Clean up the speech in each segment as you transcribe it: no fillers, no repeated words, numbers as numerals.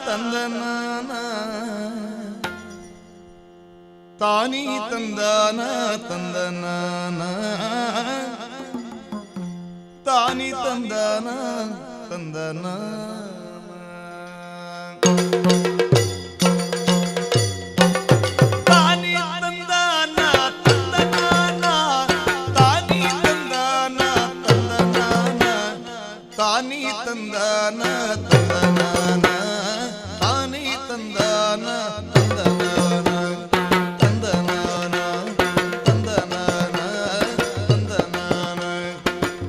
ತಂದನಾನ ತಾನಿ ತಂದಾನ ತಂದನಾನ ತಾನಿ ತಂದಾನ ತಂದನ ತಾನಿ ತಂದಾನ ತಂದನಾನ ತಾನಿ ತಂದಾನ ತಂದನಾನ ತಾನಿ ತಂದಾನ ತಂದನಾನ ತಾನಿ ತಂದಾನ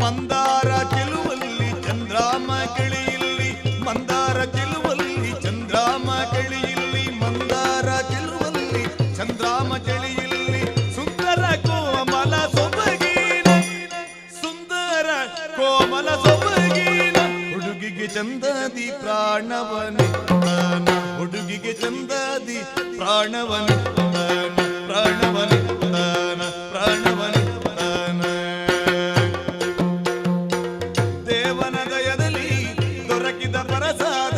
ಮಂದಾರ ಚೆಲುವಲ್ಲಿ ಚಂದ್ರಾಮ ಗಿಳಿಯಲ್ಲಿ ಮಂದಾರ ಚೆಲುವಲ್ಲಿ ಚಂದ್ರಾಮ ಗಿಳಿಯಲ್ಲಿ ಮಂದಾರ ಚೆಲುವಲ್ಲಿ ಚಂದ್ರಾಮ ಗಿಳಿಯಲ್ಲಿ ಸುಂದರ ಕೋಮಲ ಸೊಬಗಿನ ಸುಂದರ ಕೋಮಲ ಸೊಬಗಿನ ಹುಡುಗಿಗೆ ಚಂದದಿ ಪ್ರಾಣವನಿದ್ದಾನ ಹುಡುಗಿಗೆ ಚಂದದಿ ಪ್ರಾಣವನಿದ್ದಾನ ಪ್ರಾಣವನಿದ್ದಾನ ಪ್ರಾಣವನಿದ್ದಾನ ದೇವನ ದಯದಲ್ಲಿ ದೊರಕಿದ ಪ್ರಸಾದ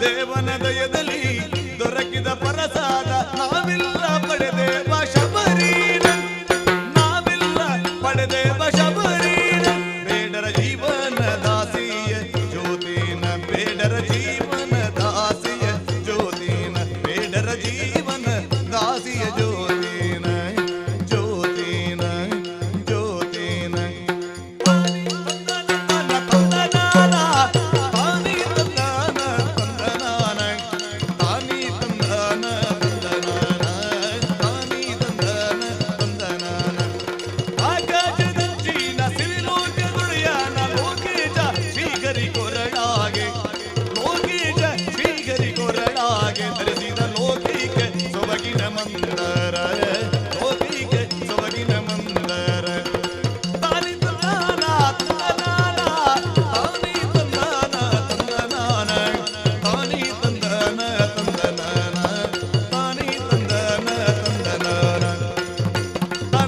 ದೇವನ ದಯದಲ್ಲಿ ದೊರಕಿದ ಪಡೆದೇವ ಶಬರೀನ ಬೇಡರ ಜೀವನ ದಾಸಿಯ ಜ್ಯೋತಿನ ಬೇಡರ ಜೀವನ ದಾಸಿಯ ಜ್ಯೋತಿನ ಬೇಡರ ಜೀವನ ದಾಸಿಯ ಜ್ಯೋತಿನ ಜ್ಯೋತಿನ ಜ್ಯೋತಿನ ಧರಿಸಿದ ಲೋಕಿಗೆ ಸೊಬಗಿನ ಮಂದರ ಲೋಕಿಗೆ ಸೊಬಗಿನ ಮಂದರ ತಾನಿ ತಂದಾನ ತಂದನಾನ ತಾನಿ ತಂದಾನ ತಂದನಾನ ತಾನಿ ತಂದಾನ ತಂದನಾನ ತಾನಿ ತಂದಾನ ತಂದನಾನ ತಂದನ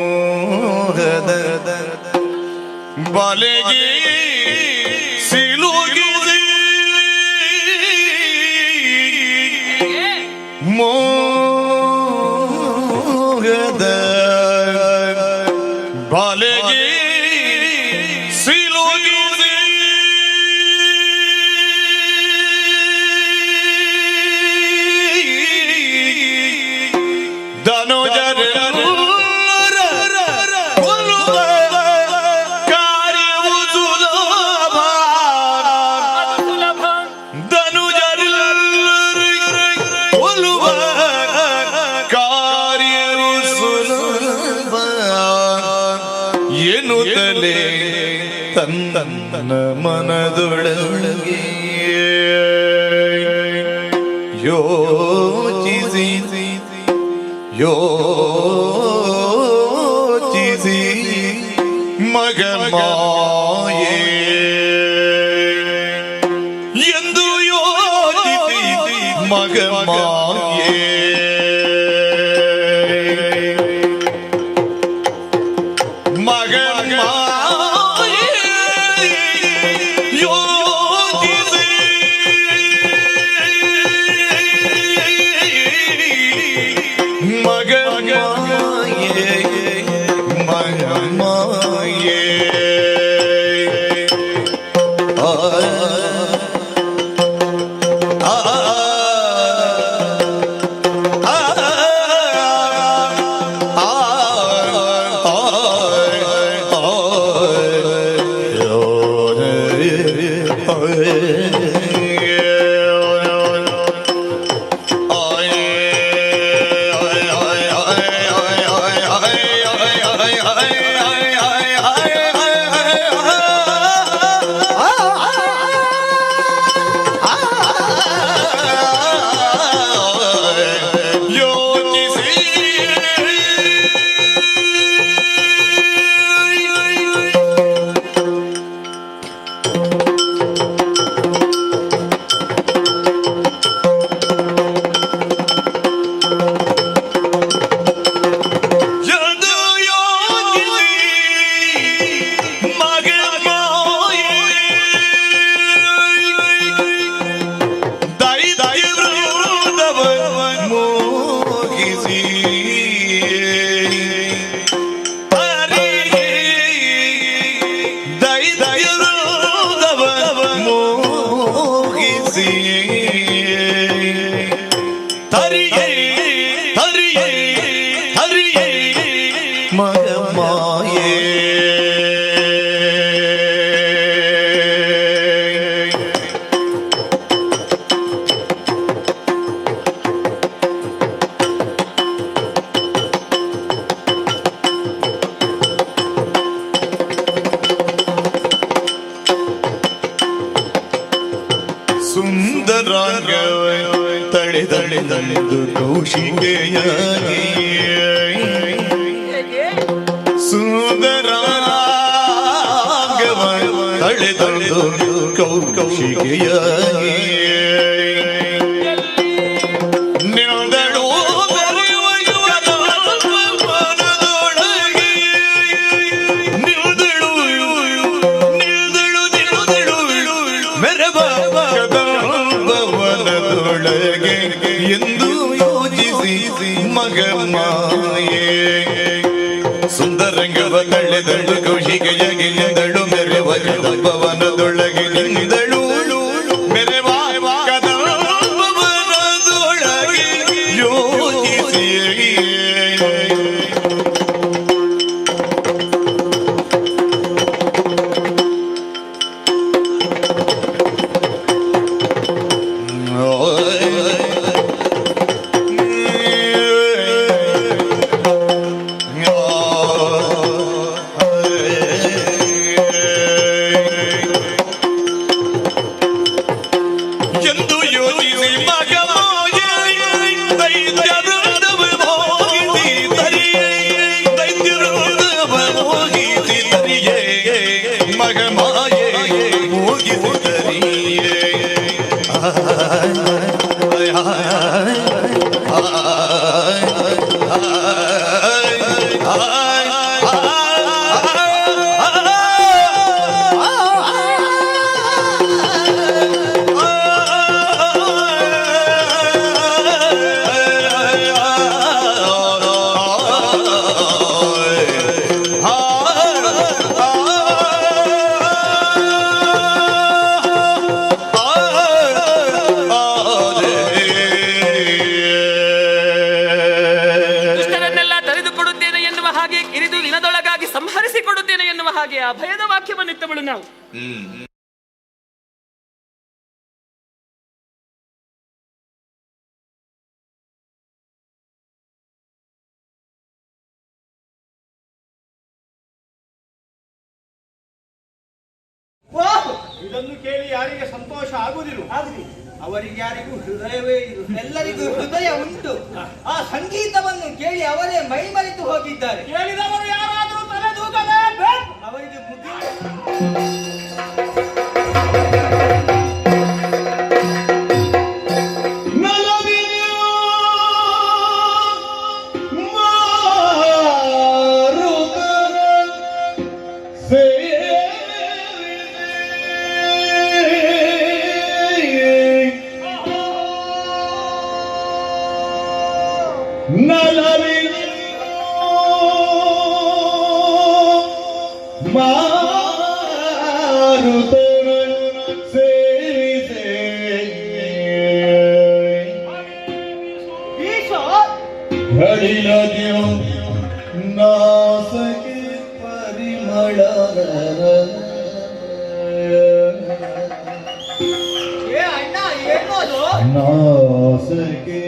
ಮೋಹದ ಬಲೆಗೆ ಸಿಲುಗಿದೆ ಮೋಹದ ಬಲೆಗೆ ಸಿಲುಗಿದೆ ಧನುಜರ ಎನ್ನುತ್ತಲೇ ತನ್ನ ಮನದೊಳಗೆ ಯೋಚಿಸಿ ಯೋಚಿಸಿ ಮಗ ಮಾಯೆ ಎಂದು ಯೋಚಿಸಿ ಮಗ ಮಾಯೆ ತಳೆದಳೆದಳೆದು ಕೌಶಿಕೆಯಾಗಿ ಸುಂದರಾಂಗವ ತಳೆದಳೆದು ಕೌಶಿಕೆಯಾಗಿ ಎಂದು ಯೋಚಿಸಿ ಮಗಮಾಯೆ ಸುಂದರಂಗವ ತಳೆದಳು ಕೌಶಿಕೆಯಾಗಿ ನಿಂದಳು ಮೆರೆವ ಕದಂಬವನದೊಳಗೆ ನಿಂದಳು ಮೆರೆವ ಕದಂಬವನದೊಳಗೆ ಯೋಚಿಸಿ ಸಂಹರಿಸಿಕೊಡುತ್ತೇನೆ ಎನ್ನುವ ಹಾಗೆ ಅಭಯದ ವಾಕ್ಯವನ್ನಿತ್ತವಳು ನಾವು. ಇದನ್ನು ಕೇಳಿ ಯಾರಿಗೆ ಸಂತೋಷ ಆಗುವುದಿಲ್ಲ, ಅವರಿಗೆ ಯಾರಿಗೂ ಹೃದಯವೇ ಇಲ್ಲ. ಎಲ್ಲರಿಗೂ ಹೃದಯ ಉಂಟು. ಆ ಸಂಗೀತವನ್ನು ಕೇಳಿ ಅವರೇ ಮೈಮರೆತು ಹೋಗಿದ್ದಾರೆ. ಕೇಳಿದವರು ಯಾರಾದರೂ ತಲೆದೂಗಲೇಬೇಕು. ಅವರಿಗೆ ಬುದ್ಧಿ ನಾಸಕ್ಕೆ ಪರಿಮಳ ಅಣ್ಣ ಏನೋದು? ನಾಸಕ್ಕೆ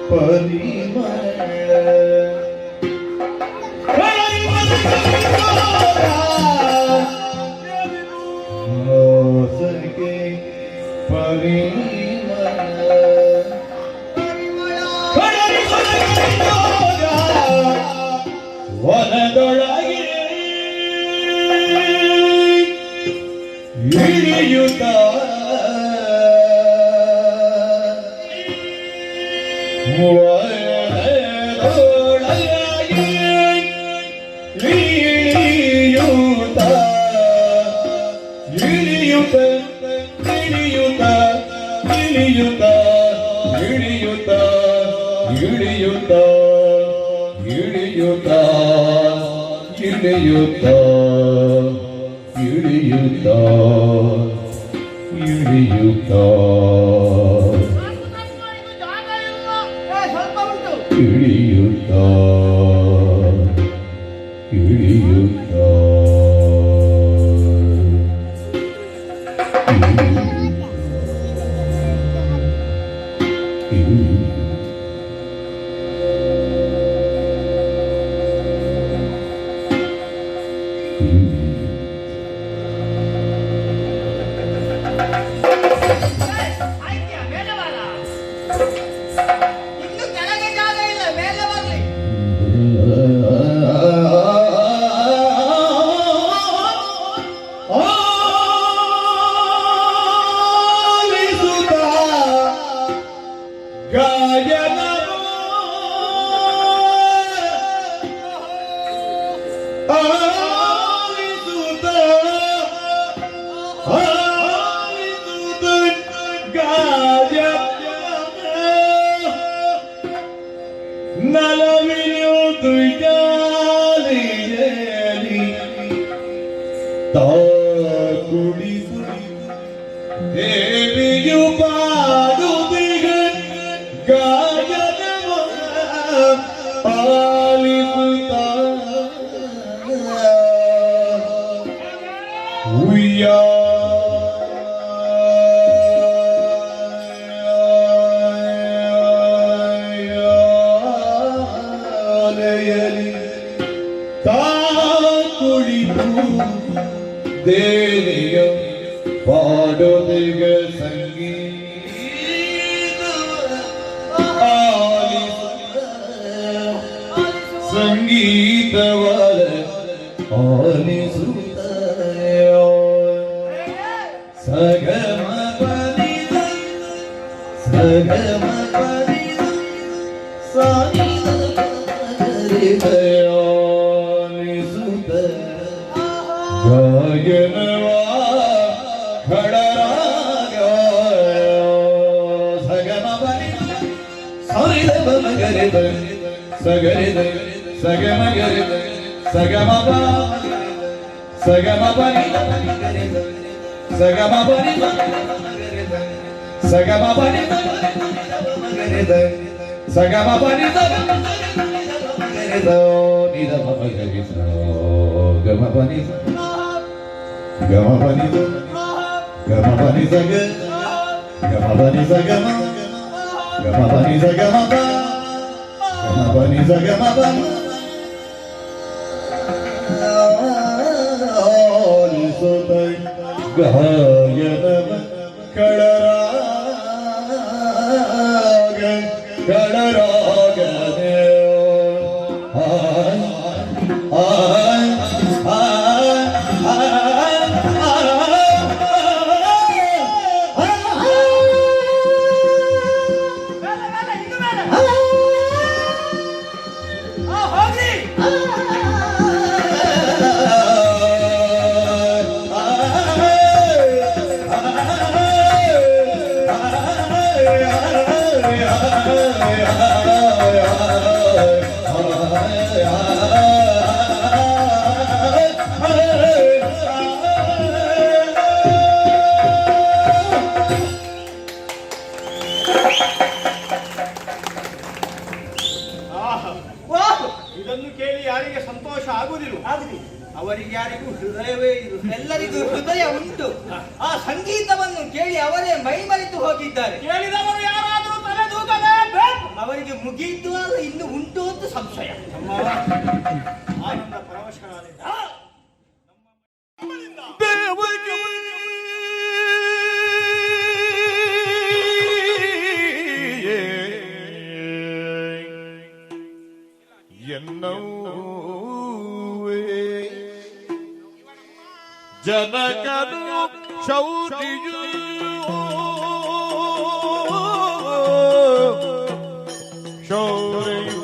ಪರಿಮಳ ನಾಸಕ್ಕೆ ವನದೊಳಗೆ ಇಳಿಯುತ್ತ ವನದೊಳಗೆ ಇಳಿಯುತ್ತ ಇಳಿಯುತ್ತ ಇಳಿಯುತ್ತ ಇಳಿಯುತ್ತ ಇಳಿಯುತ್ತ ಇಳಿಯುತ್ತ ಇಳಿಯುತ್ತ ಇಳಿಯುತ್ತ ಇಳಿಯುತ್ತ ಇಳಿಯುತ್ತ ಸ್ವಲ್ಪ ಉಂಟು. ಇಳಿಯುತ್ತ ಇಳಿಯುತ್ತ ಆಯ್ತಾ ಮೇಘವಾಲ? ಇನ್ನು ಕೆಳಗೆ ಜಾಗ ಇಲ್ಲ, ಮೇಲೆ ಬರ್ಲಿ. ದೇವಿಯು ಪಾಡುತ್ತಿಗ ಗಾಯನವ ಪಾಲಿಸುತ್ತ ಉಯ್ಯಾಲೆಯಲಿ ತಾ ಕುಳಿತು ದೇವಿಯ ಪಾಡೋದಿಗ ಸಂಗೀತವಾದ ಆಲಿಸುತ್ತ ಸಗಮ ಪನಿದ ಸಗಮ ಪನಿದ ಸಾನಿದ ಆಲಿಸುತ್ತ ಗಾಯನವಾ ಖಡರಾಗ ಸಗಮ ಪನಿದ ಸಾನಿದ ಬಮಗರಿದ ಸಗರಿದ ಸಗಮ ಗರಿದ ಸಗಮ ಪ ಸಗಮ ಪನಿದ ಸಗಮ ಪನಿದ ಸಗಮ ಪನಿದ ಸಗಮ ಪನಿದ ನಿದ ಮಗರಿದ ಗಮ ಪನಿದ ಗಮ ಪನಿದ ಗಮ ಪನಿದ ಗಮ ಪನಿದ ಗಮ ಗಮ ಪನಿದ ಗಮ ಪ ಗಮ ಪನಿದ ಗಮ ಪ ಗಾಯನವ ಕಳರಾಗ ಕಳರಾಗ ಇದನ್ನು ಕೇಳಿ ಯಾರಿಗೆ ಸಂತೋಷ ಆಗುವುದಿಲ್ಲ, ಅವರಿಗೆ ಯಾರಿಗೂ ಹೃದಯವೇ ಇಲ್ಲ. ಎಲ್ಲರಿಗೂ ಹೃದಯ ಉಂಟು. ಆ ಸಂಗೀತವನ್ನು ಕೇಳಿ ಅವರೇ ಮೈಮರೆತು ಹೋಗಿದ್ದಾರೆ. ಕೇಳಿದವರು ಯಾರಾದರೂ ತಲೆ ತೂಗಲೇಬೇಕು. ಅವರಿಗೆ ಮುಗಿಯಿತು ಅಲ್ಲ, ಇನ್ನು ಉಂಟು ಅಂತ ಸಂಶಯ. ಆನಂದ ಪರವಶರಾದ ಜನಕನು ಶೌರ್ಯು ಶೌರ್ಯು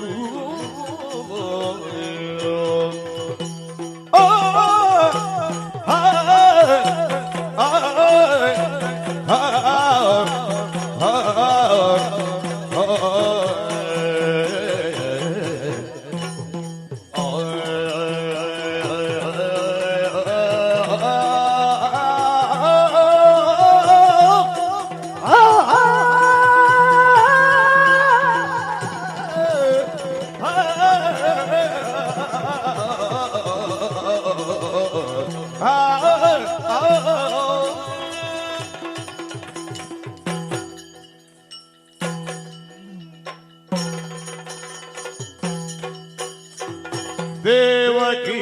ದೇವಕಿ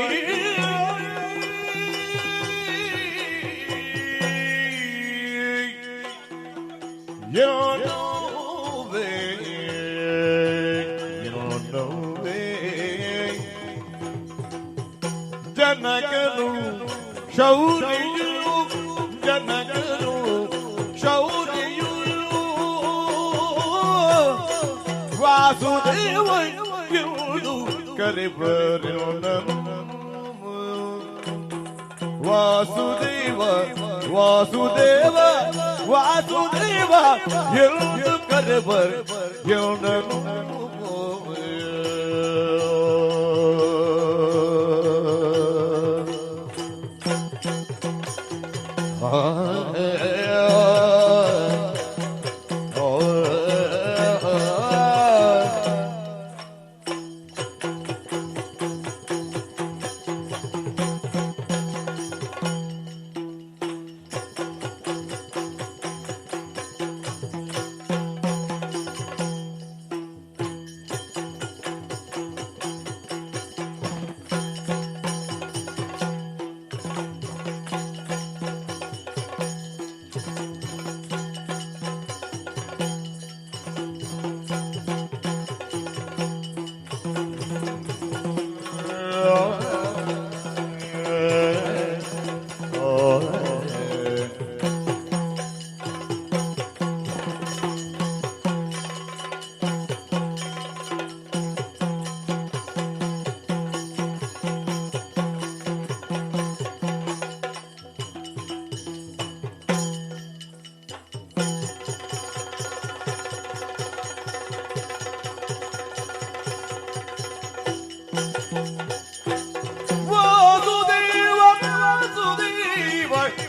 ಯೋನೋವೆ ಜನಕನು ಶೌರ್ಯು ಜನಕನು ಶೌರ್ಯು ವಾಸುದೇವ ಎಂದು ಕರೆಬರೋಣನು ವಾಸುದೇವ ವಾಸುದೇವ ವಾಸುದೇವ ಎಂದು ಕರೆಬರೋಣನು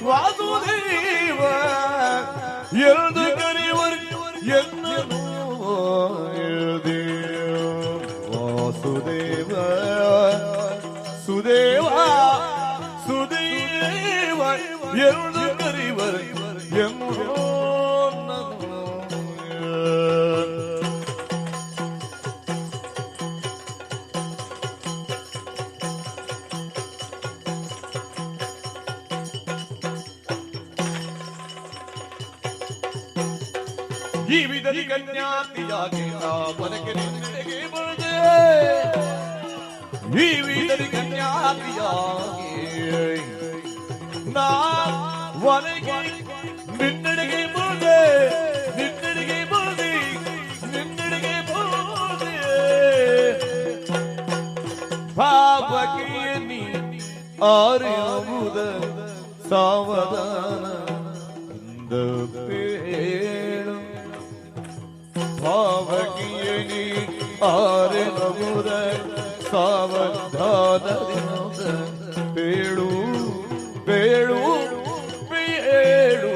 ವಾಸುದೇವ ಎಂದು ಕರೆಯುವರು ಎನ್ನನು ವಾಸುದೇವ ಸುದೇವ ಸುದೇವ ಎಂದು ಕರೆಯುವರು ಎನ್ನನು ಈ ವಿಧದಿ ಕನ್ಯಾತಿಯಾಗಿ ನಾ ಬನಕೆ ನಿನ್ನೆಡೆಗೆ ಬರುದೆ ಈ ವಿಧದಿ ಕನ್ಯಾತಿಯಾಗಿ ನಾ ವನಗೆ ನಿನ್ನೆಡೆಗೆ ಬರುದೆ ನಿನ್ನೆಡೆಗೆ ಬರುದೆ ನಿನ್ನೆಡೆಗೆ ಬರುದೆ ಪಾಪಕ್ಕೆ ನೀ ಆರೆಯುವುದ ಸಾವಧಾನ ಪೇಳು ಭಾವಕಿಯನಿ ಆರೆ ನಮುದ ಸಾವಧಾನದಿಂದ ಪೇಳು ಪೇಳು ಪೇಳು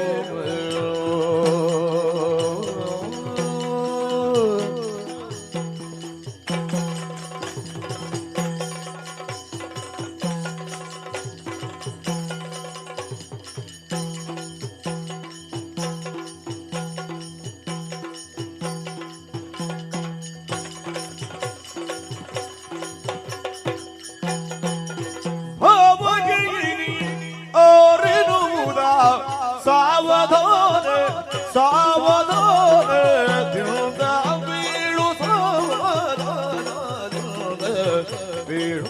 ಸಾವಧಾನ ಸಾವಧಾನ ದಿಂದ ಬೀಳು ಸಾವಧಾನ ಬೀಳು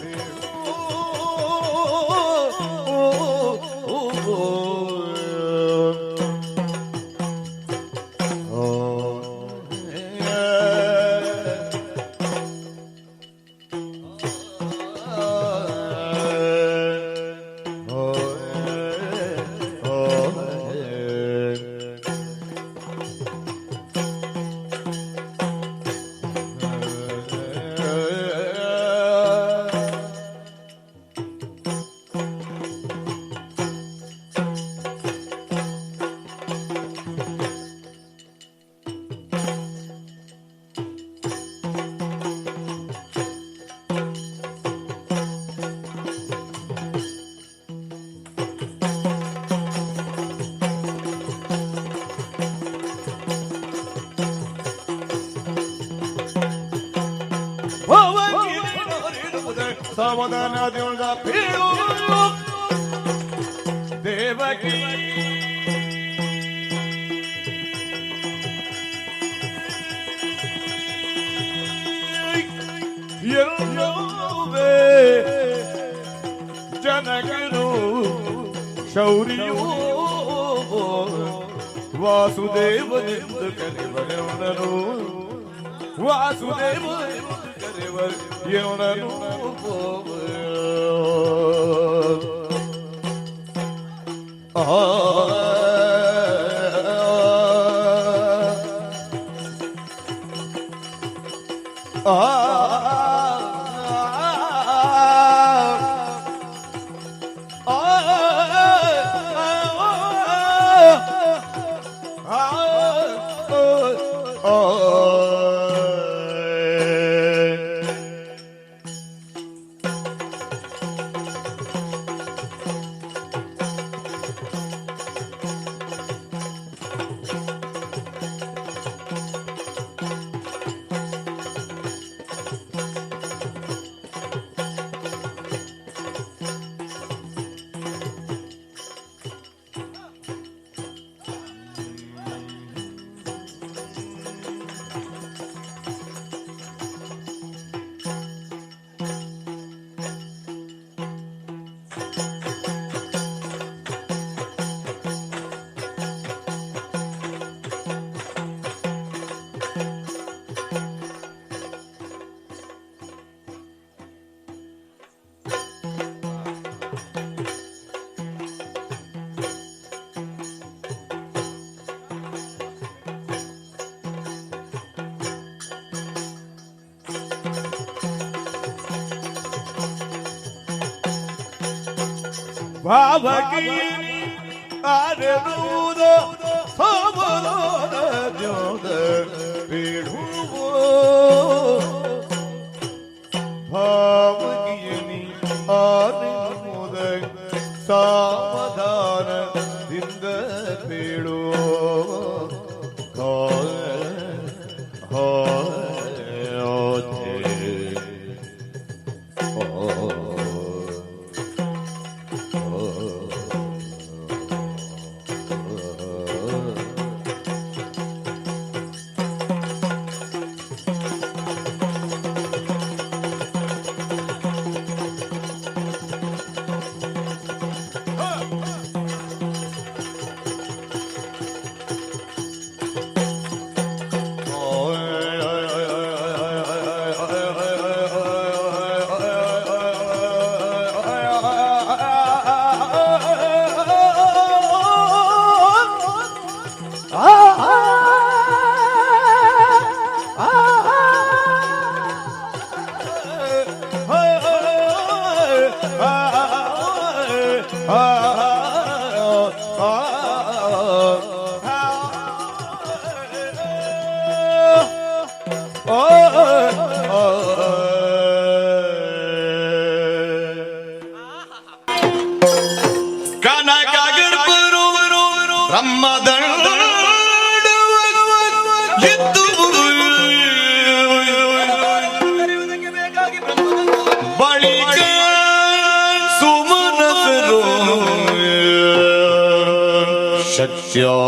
ಸಾವಧಾನದಿಂದ ಬೀಳು ದೇವಕಿ ಎಲ್ಲವೇ ಜನ ಕನಕನು ಶೌರ್ಯೋ ವಾಸುದೇವನೆಂದು ಕರೆವನನು ವಾಸುದೇವನೆಂದು ಕರೆವನನು ಭಾವಕಿ ಆರೆನುವುದ ಸಮರದ ದ್ಯೋದ ಬೀಳುವೋ ಭಾವಕಿಯನಿ ಆರೆನುವುದ ಸಾವಧಾನದಿಂದ ಬೀಳುವೋ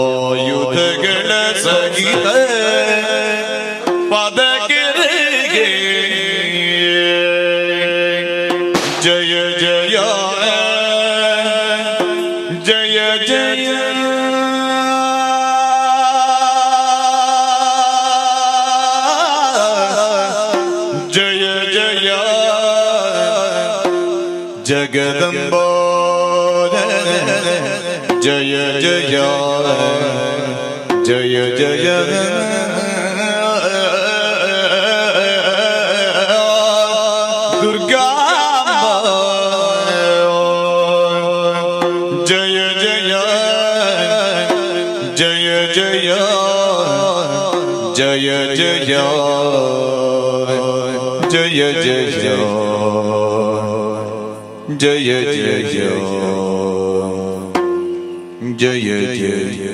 ಶಕ್ತ್ಯಾಯುಧಗಳ ಸಹಿತ ಪದಕೆರೆಗೆ ಜಯ ಜಯ ಜಯ ಜಯ ಜಯ ಜಯ ಜಗದಂಬಾ ಜಯ ಜಯ ಜಯ ಜಯ ದುರ್ಗಾ ಜಯ ಜಯ ಜಯ ಜಯ ಜಯ ಜಯ ಜಯ ಜಯ ಜಯ ಜಯ ಜಯ ಜಯ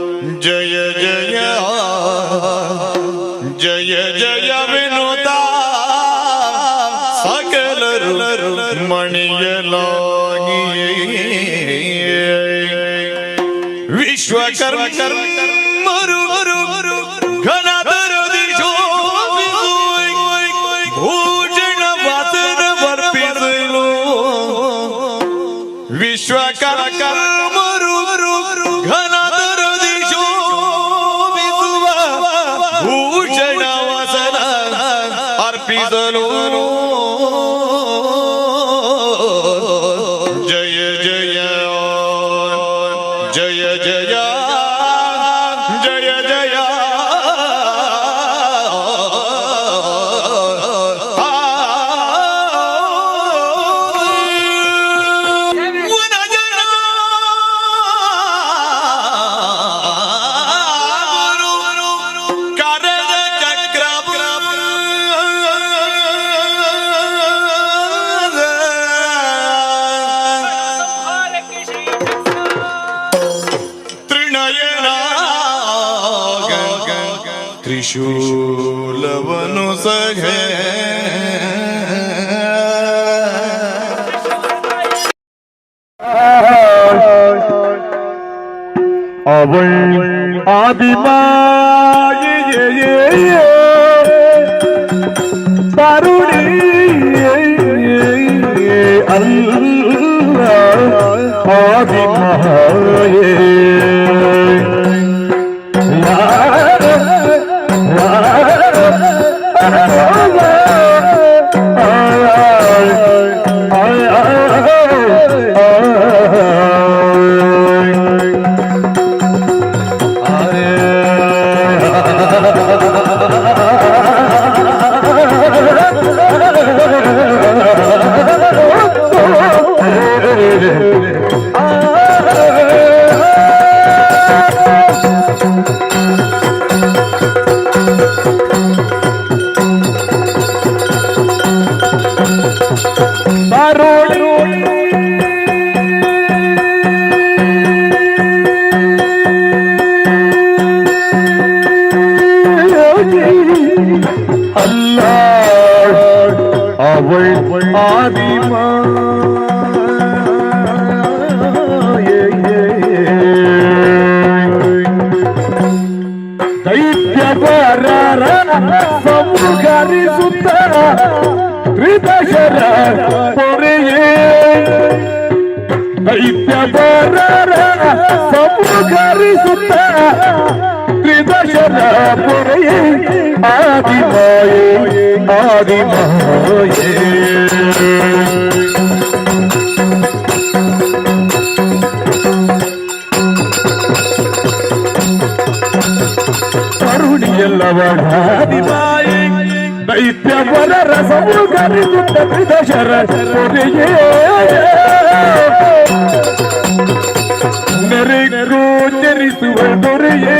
ಜಯ ಜಯ ಜಯ ಜಯ ವಿನೋದ ಸಕಲರು ಮಣಿಯಲಾಗಿ ವಿಶ್ವಕರ್ಮ ಘನತರದಿ ಭೂಷಣ ವಾಸನ ವರ್ಪಿಸಲು ವಿಶ್ವಕರ್ಮರು ಘನತರದಿ ಶೋಭಿಸುವ ಭೂಷಣ ವಾಸನ ಅರ್ಪಿಸಲು ಜಯ ಜಯ ಜಯ ಜಯ ಜಯ ಜಯ ತ್ರಿಶೂಲವನು ಸಹೆ ಅವள் ஆதிமாயே தருணி அல்ல ஆதிமாயே அவள் ஆதிமா ದೈತ್ಯವರ ಸಂಹರಿಸುತ್ತ ತ್ರಿದಶರ ಪೊರೆಯೇ ದೈತ್ಯವರ ಸಂಹರಿಸುತ್ತ ತ್ರಿದಶರ ಪೊರೆಯೇ ಆದಿಮಾಯೇ ಆದಿಮಾಯೇ ಕರುಣಿಯಲ್ಲವಳಾದಿಮಾಯೇ ದೈತ್ಯವರ ಸಂಹರಿಸುತ್ತ ತ್ರಿದಶರ ಪೊರೆಯೇ ನೆರೆಗೂ ಚರಿಸುವ ದೊರೆಯೇ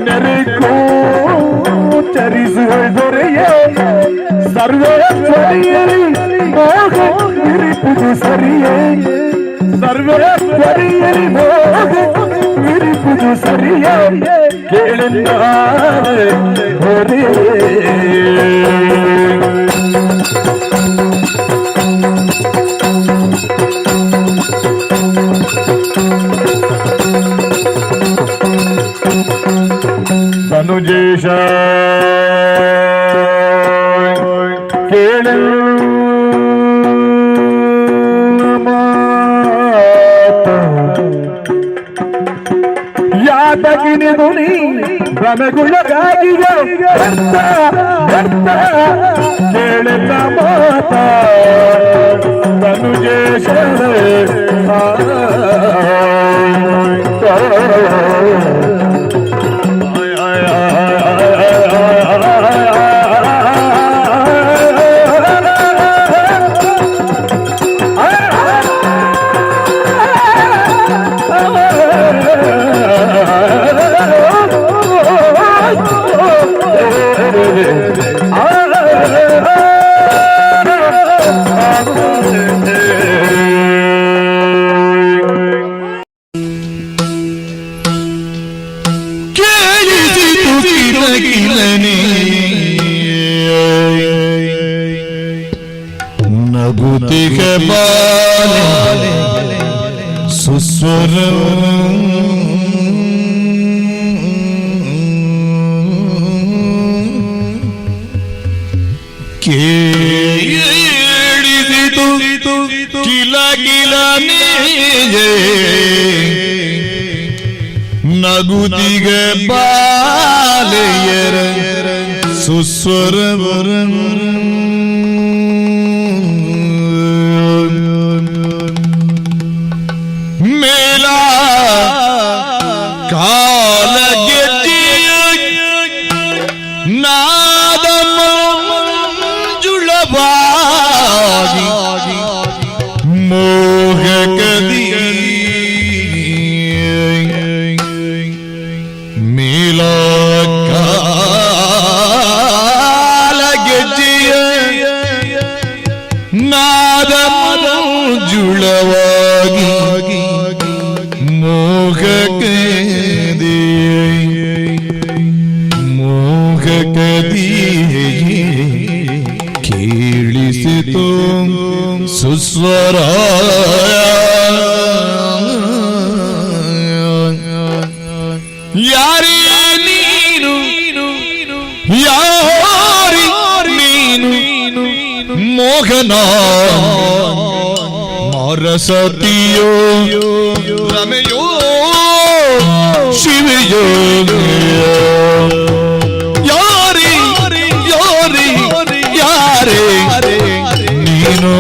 ನೆರೆಗೂ ಚರಿಸುವ ದೊರೆಯೇ ಸರ್ವೇಶ್ವರಿಯರಿ ಮೋಹ ವಿರಿಪುದು ಸರಿಯೇ ಸರ್ವೇಶ್ವರಿಯರಿ ಮೋಹ ವಿರಿಪುದು ಸರಿಯೇ ಕೇಳಿದ್ದಾರೆ ಧನುಜೇಶ ಕೇಳು ಯಾತಕಿನಿ ಧ್ವನಿ ಭ್ರಮೆಗುಳ್ಳಗಾಗಿಗ ಕೇಳಿದ ಮಾತ ಧನುಜೇಶ ನಗುತಿಗ ಬಾಲೆ ಸುಸ್ವರ ಕೇಳಿಸಿತು ಕಿಲ ಕಿಲ ನೀಯೇ ನಗುತಿಗ ಬಾಲೆಯರ ಸುಸ್ವರ ಮೇಲ ಕಾಲ ಗೆಜ್ಜೆಯ ನಾದ ಮಂಜುಳವಾಗಿ ಮೋಹ ಕದಿ ಮೇಲ ಕಾಲ ಗೆಜ್ಜೆಯ ನಾದ ಮಂಜುಳವಾಗಿ ಮೋಹಕದಿ ಕೇಳಿಸಿತು ಸುಸ್ವರ ಯಾರೇ ನೀನು ಯಾರಿ ನೀನು ಮೋಹನ ಮಾರಸತಿಯೋ ರಮೆಯೋ ಶಿವೆಯೋ ಯಾರಿ ಯಾರಿ ಯಾರೇ ನೀನು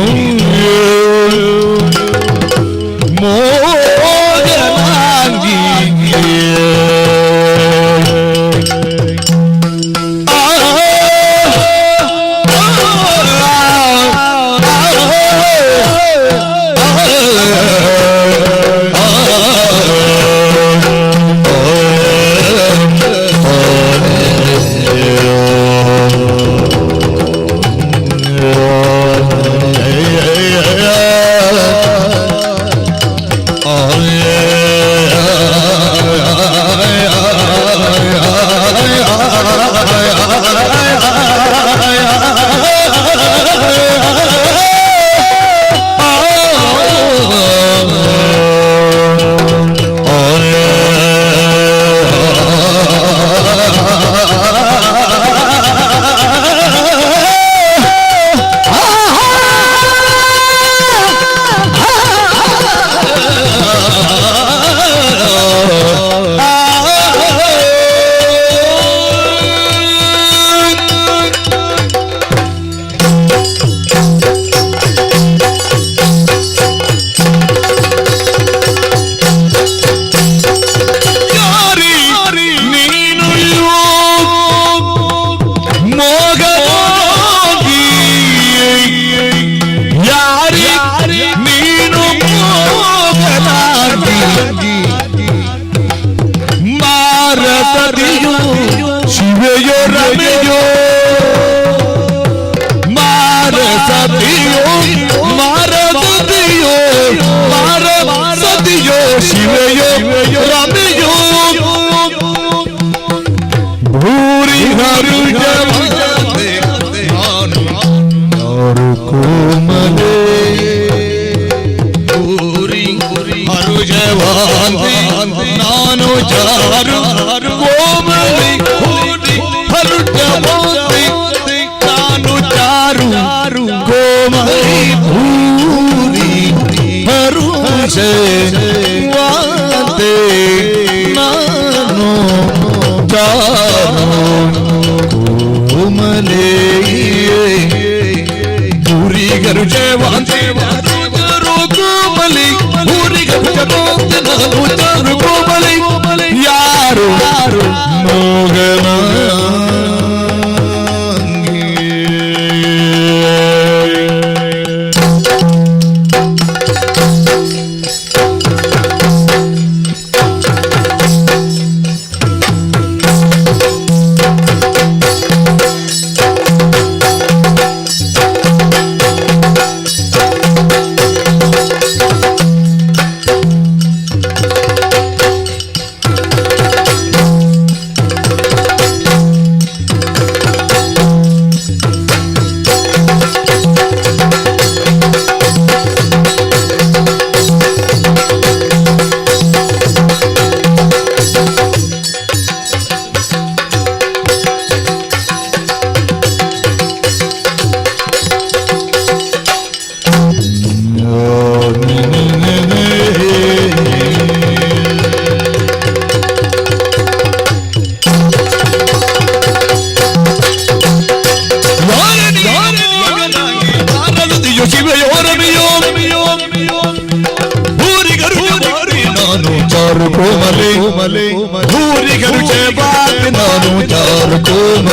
ಮೋಗನಾಂಗಿ ಶಿವೆಯೋ ರಮೆಯೋ ಮಾರಸತಿಯೋ ಮಾರಸತಿಯೋ ಮಾರಸತಿಯೋ ಶಿವೆಯೋ ರಮೆಯೋ ಭೂರಿ ಹರು ನಾನು ಯಾರು ಕೋಮಲೆ ಭೂರಿ ಹರು ಜವಾನ್ ನಾನು ಜಾರು ಕೋಮಲೆ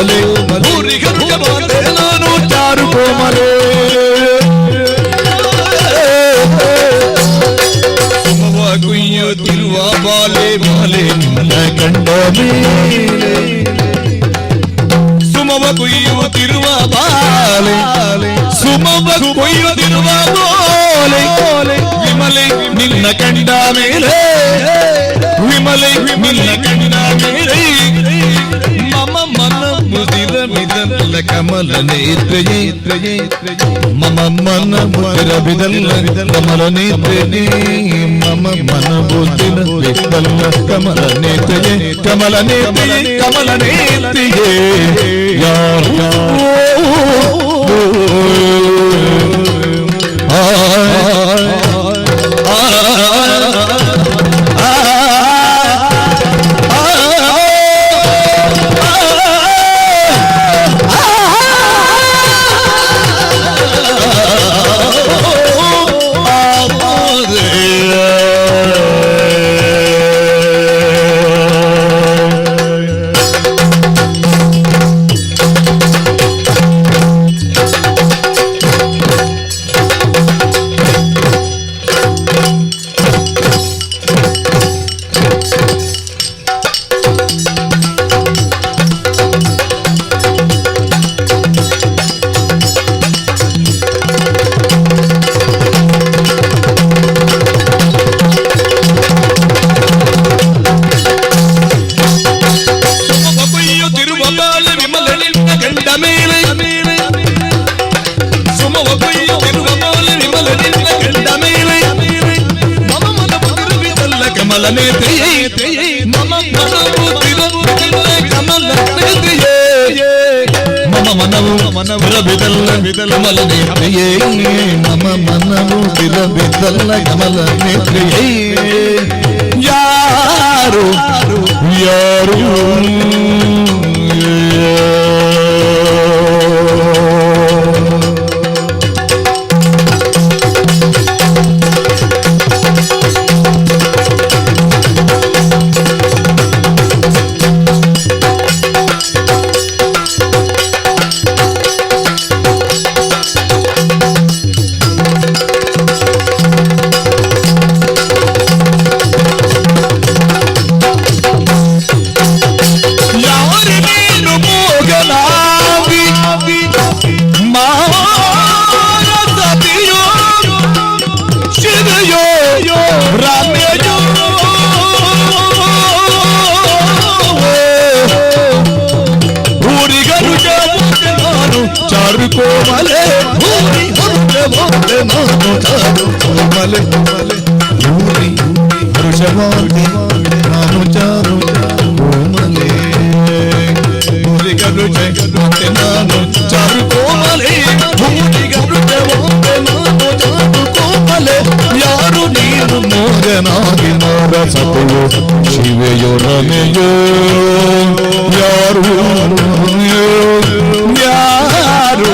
ಕೋಮಲೆ ಊರಿಗರುಜ ಬಾಲೆ ನಾನು ಚಾರು ಕೋಮಲೆ ಸುಮವ ಕುಯ್ಯುತ್ತಿರುವ ಬಾಲೆ ಬಾಲೆ ನಿನ್ನ ಕಂಡ ಮೇಲೆ ಸುಮವ ಕುಯ್ಯುತ್ತಿರುವ ಬಾಲೆ ಸುಮವ ಕೊಯ್ಯುತ್ತಿರುವ ಬಾಲೆ ವಿಮಲೆ ನಿನ್ನ ಕಂಡ ಮೇಲೆ ವಿಮಲೆ ನಿನ್ನ ಕಂಡ ಮೇಲೆ ಮಮ ಮನ ಮುದಿರ ಮಿದಲ್ಲ ಕಮಲ ನೇತ್ರಯೇ ಮಮ ಮನ ಮುದಿರ ಬಿದಲ್ಲ ಕಮಲ ನೇತ್ರಯೇ ಮಮ ಮನ ಮುದಿರ ಬಿದಲ್ಲ ಕಮಲ ನೇತ್ರಯೇ ಕಮಲ ನೇತ್ರಯೇ ಕಮಲ ನೇತ್ರಯೇ ಯಾರು ಕಮಲ ನೇತ್ರಿಯೇ ಮಮ ಮನವು ಬಿದಲ್ಲ ಕಮಲ ನೇತ್ರಿಯೇ ಯಾರು ಯಾರು ಕೋಮಲೆ ಭೂರಿ ಹರುಷವಾದೆ ನಾನು ಚಾರು ಕೋಮಲೆ ಭೂರಿ ಹರುಷವಾದೆ ನಾನು ಚಾರು ಕೋಮಲೆ ಭೂರಿ ಹರುಷವಾದೆ ನಾನು ಚಾರು ಕೋಮಲೆ ಭೂರಿ ಹರುಷವಾದೆ ನಾನು ಚಾರು ಕೋಮಲೆ ಯಾರು ನೀನು ಮೋಗನಾಗಿ ನೋಡ ಸತೆಯೋ ಶಿವೆಯೋ ರಮೆಯೋ ಯಾರು ಯಾರು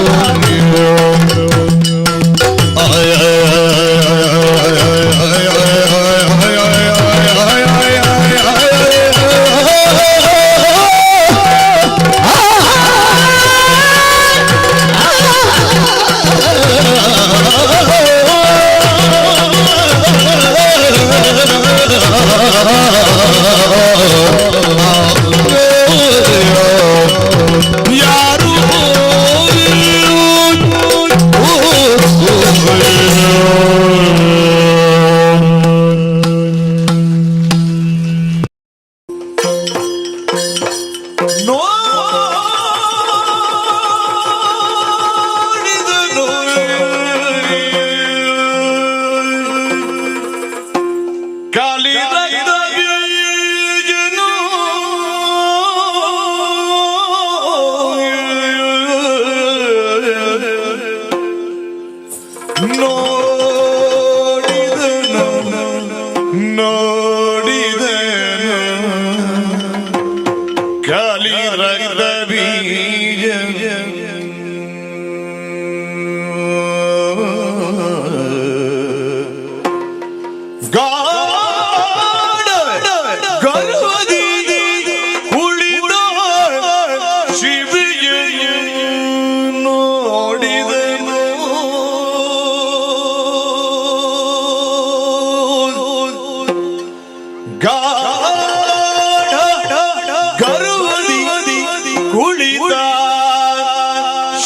Shiva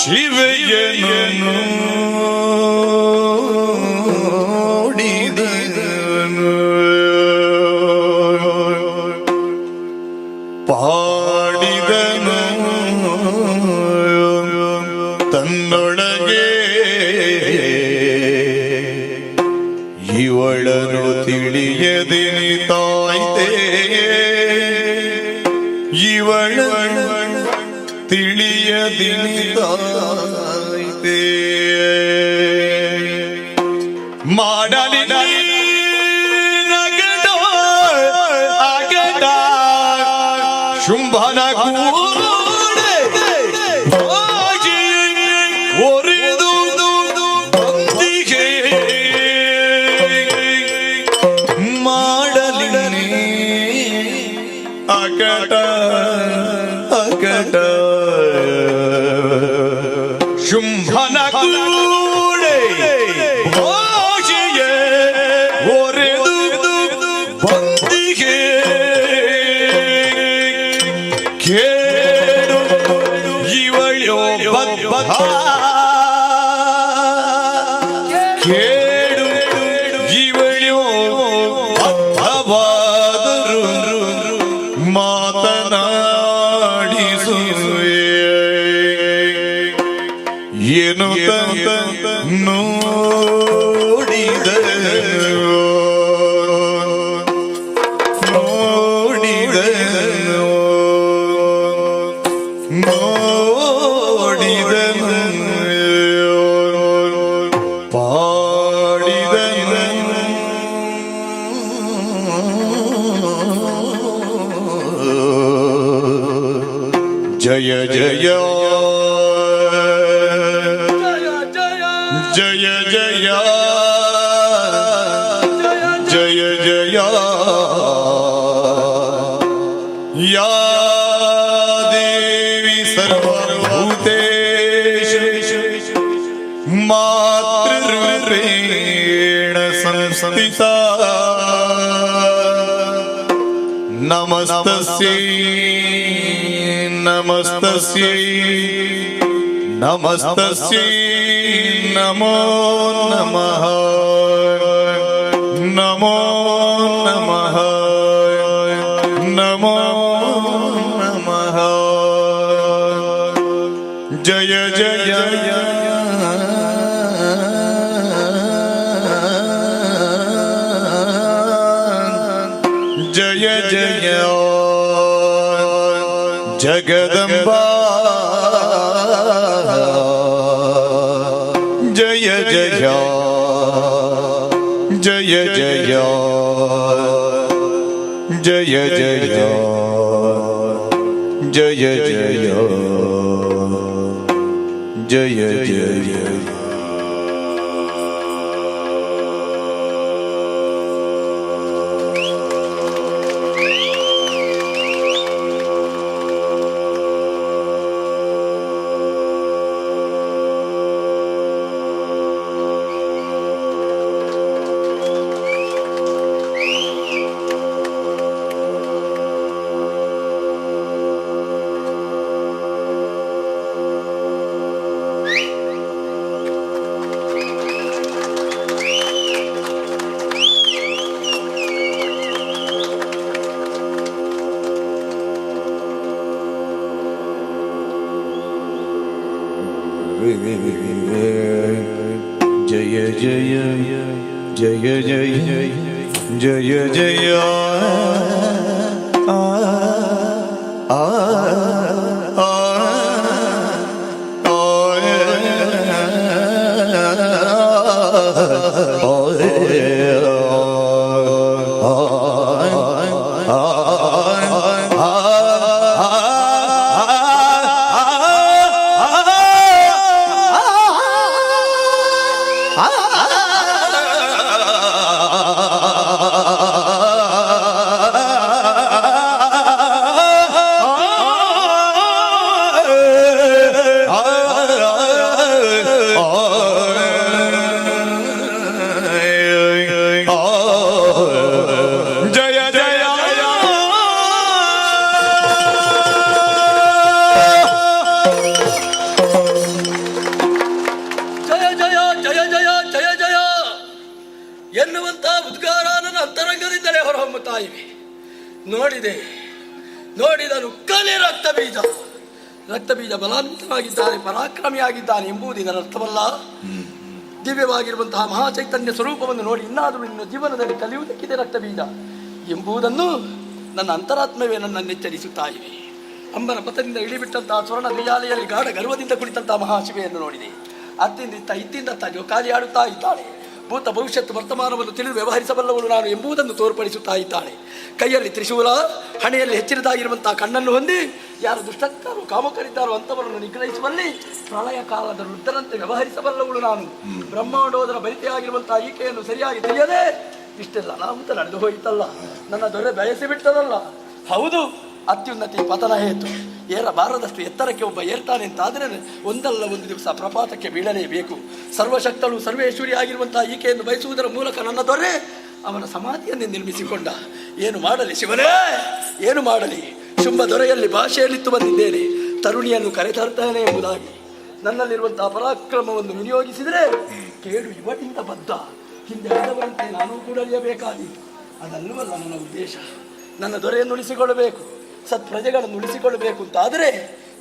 ಶಿವೆಯನು ನೋಡಿದನು ಪಾಡಿದನು ತನ್ನೊಳಗೆ ಇವಳನು ತಿಳಿಯದೆನಿತಾಯ್ತೆ ಇವಳನು ತಿಳಿಯದೆನಿತಾಯ್ತೆ ಮಾಡಲಿ ನಗಡ ಅಗಡ ಶುಂಭನ ಕೂಡೆ ಒರೆದು ಬಂದಿಗೆ ಮಾಡಲಿ ಅಗಡ ಅಗಡ ಶುಂಭನ ಕೂಡೆ ಭಾಷೆಯೇ ಒರೆದು ಬಂದಿಗೆ ಕೇಳು ಇವಳೋ ಬದ್ಧ ಕೇಳು ಇವಳೋ ಬದ್ಧವಾದರು ಮಾತನಾಡಿಸುವೆ ಏನು ನೋಡಿದನು ನೋಡಿದನು ನೋಡಿದನು ಪಾಡಿದನು ಜಯ ಜಯ ಜಯ ಜಯ ಜಯ ಜಯ ಯಾ ದೇವಿ ಸರ್ವಭೂತೇಷ ಮಾತೃರೂಪೇಣ ಸಂಸ್ಥಿತಾ ನಮಸ್ತಸ್ಯೈ ನಮಸ್ತಸ್ಯೈ ನಮಸ್ತಸ್ಯೈ ನಮೋ ನಮಃ ನಮೋ ನಮಃ ನಮೋ ನಮಃ ಜಯ ಜಯ ಜಯ ಜಯ ಜಗದಂಬಾ ಜಯ ಜಯ ಜಯ ಜಯ ಜಯ ಜಯ ಜಯ ಜಯ ಜಯ ಜಯ जय जय जय जय जय जय आ आ ನೋಡಿದನು ಕಲಿ ರಕ್ತ ಬೀಜ ಬಲಾನ್ವಿತನಾಗಿದ್ದಾನೆ, ಪರಾಕ್ರಮಿಯಾಗಿದ್ದಾನೆ ಎಂಬುದು ಇದರ ಅರ್ಥವಲ್ಲ. ದಿವ್ಯವಾಗಿರುವಂತಹ ಮಹಾಚೈತನ್ಯ ಸ್ವರೂಪವನ್ನು ನೋಡಿ ಇನ್ನಾದರೂ ನಿನ್ನ ಜೀವನದಲ್ಲಿ ಕಲಿಯುವುದಕ್ಕಿದೆ ರಕ್ತ ಬೀಜ ಎಂಬುದನ್ನು ನನ್ನ ಅಂತರಾತ್ಮವೇ ನನ್ನನ್ನು ಎಚ್ಚರಿಸುತ್ತಾ ಇವೆ. ಅಂಬನ ಪಥದಿಂದ ಇಳಿಬಿಟ್ಟಂತಹ ಸ್ವರ್ಣ ದಿಯಾಲೆಯಲ್ಲಿ ಗಾಢ ಗರ್ವದಿಂದ ಕುಳಿತಂತಹ ಮಹಾಶಿವೆಯನ್ನು ನೋಡಿದೆ. ಇತ್ತಿಂದ ಜೋಕಾಲಿ ಆಡುತ್ತಾ ಇದ್ದಾಳೆ. ಭೂತ ಭವಿಷ್ಯತ್ತು ವರ್ತಮಾನವನ್ನು ತಿಳಿದು ವ್ಯವಹರಿಸಬಲ್ಲವಳು ನಾನು ಎಂಬುದನ್ನು ತೋರ್ಪಡಿಸುತ್ತಾ ಇದ್ದಾಳೆ. ಕೈಯಲ್ಲಿ ತ್ರಿಶೂಲ, ಹಣೆಯಲ್ಲಿ ಹೆಚ್ಚಿನದಾಗಿರುವಂತಹ ಕಣ್ಣನ್ನು ಹೊಂದಿ ಯಾರು ದುಷ್ಟಕ್ಕಾರು ಕಾಮಕರಿದ್ದಾರೋ ಅಂಥವರನ್ನು ನಿಗ್ರಹಿಸುವಲ್ಲಿ ಪ್ರಳಯ ಕಾಲದ ವೃದ್ಧರಂತೆ ವ್ಯವಹರಿಸಬಲ್ಲವಳು ನಾನು. ಬ್ರಹ್ಮಾಂಡೋದರ ಭರಿತೆಯಾಗಿರುವಂತಹ ಈಕೆಯನ್ನು ಸರಿಯಾಗಿ ತಿಳಿಯದೆ ಇಷ್ಟೆಲ್ಲ ಅನಾಹುತ ನಡೆದು ಹೋಯಿತಲ್ಲ, ನನ್ನ ದೊರೆ ಬಯಸಿ ಬಿಟ್ಟದಲ್ಲ. ಹೌದು, ಅತ್ಯುನ್ನತಿ ಪತನ ಹೇತು. ಏರಬಾರದಷ್ಟು ಎತ್ತರಕ್ಕೆ ಒಬ್ಬ ಏರ್ತಾನೆ ಅಂತಾದರೆ ಒಂದಲ್ಲ ಒಂದು ದಿವಸ ಪ್ರಪಾತಕ್ಕೆ ಬೀಳಲೇಬೇಕು. ಸರ್ವಶಕ್ತಳು ಸರ್ವೇಶ್ವರಿ ಆಗಿರುವಂತಹ ಈಕೆಯನ್ನು ಬಯಸುವುದರ ಮೂಲಕ ನನ್ನ ದೊರೆ ಅವನ ಸಮಾಧಿಯನ್ನೇ ನಿರ್ಮಿಸಿಕೊಂಡ. ಏನು ಮಾಡಲಿ ಶಿವನೇ, ಏನು ಮಾಡಲಿ? ಶುಂಭ ದೊರೆಯಲ್ಲಿ ಭಾಷೆಯಲ್ಲಿತ್ತು ಬಂದಿದ್ದೇನೆ, ತರುಣಿಯನ್ನು ಕರೆತರ್ತೇನೆ ಎಂಬುದಾಗಿ. ನನ್ನಲ್ಲಿರುವಂತಹ ಪರಾಕ್ರಮವನ್ನು ವಿನಿಯೋಗಿಸಿದರೆ ಕೇಡು ಇವಟಿಂದ ಬದ್ಧ, ಹಿಂದೆ ಅಳಿದವರಂತೆ ನಾನು ಕೂಡ ಅಳಿಯಬೇಕಾಗಿ. ಅದಲ್ಲವಲ್ಲ ನನ್ನ ಉದ್ದೇಶ. ನನ್ನ ದೊರೆಯನ್ನು ಉಳಿಸಿಕೊಳ್ಳಬೇಕು, ಸತ್ಪ್ರಜೆಗಳನ್ನು ಉಳಿಸಿಕೊಳ್ಳಬೇಕು ಅಂತಾದರೆ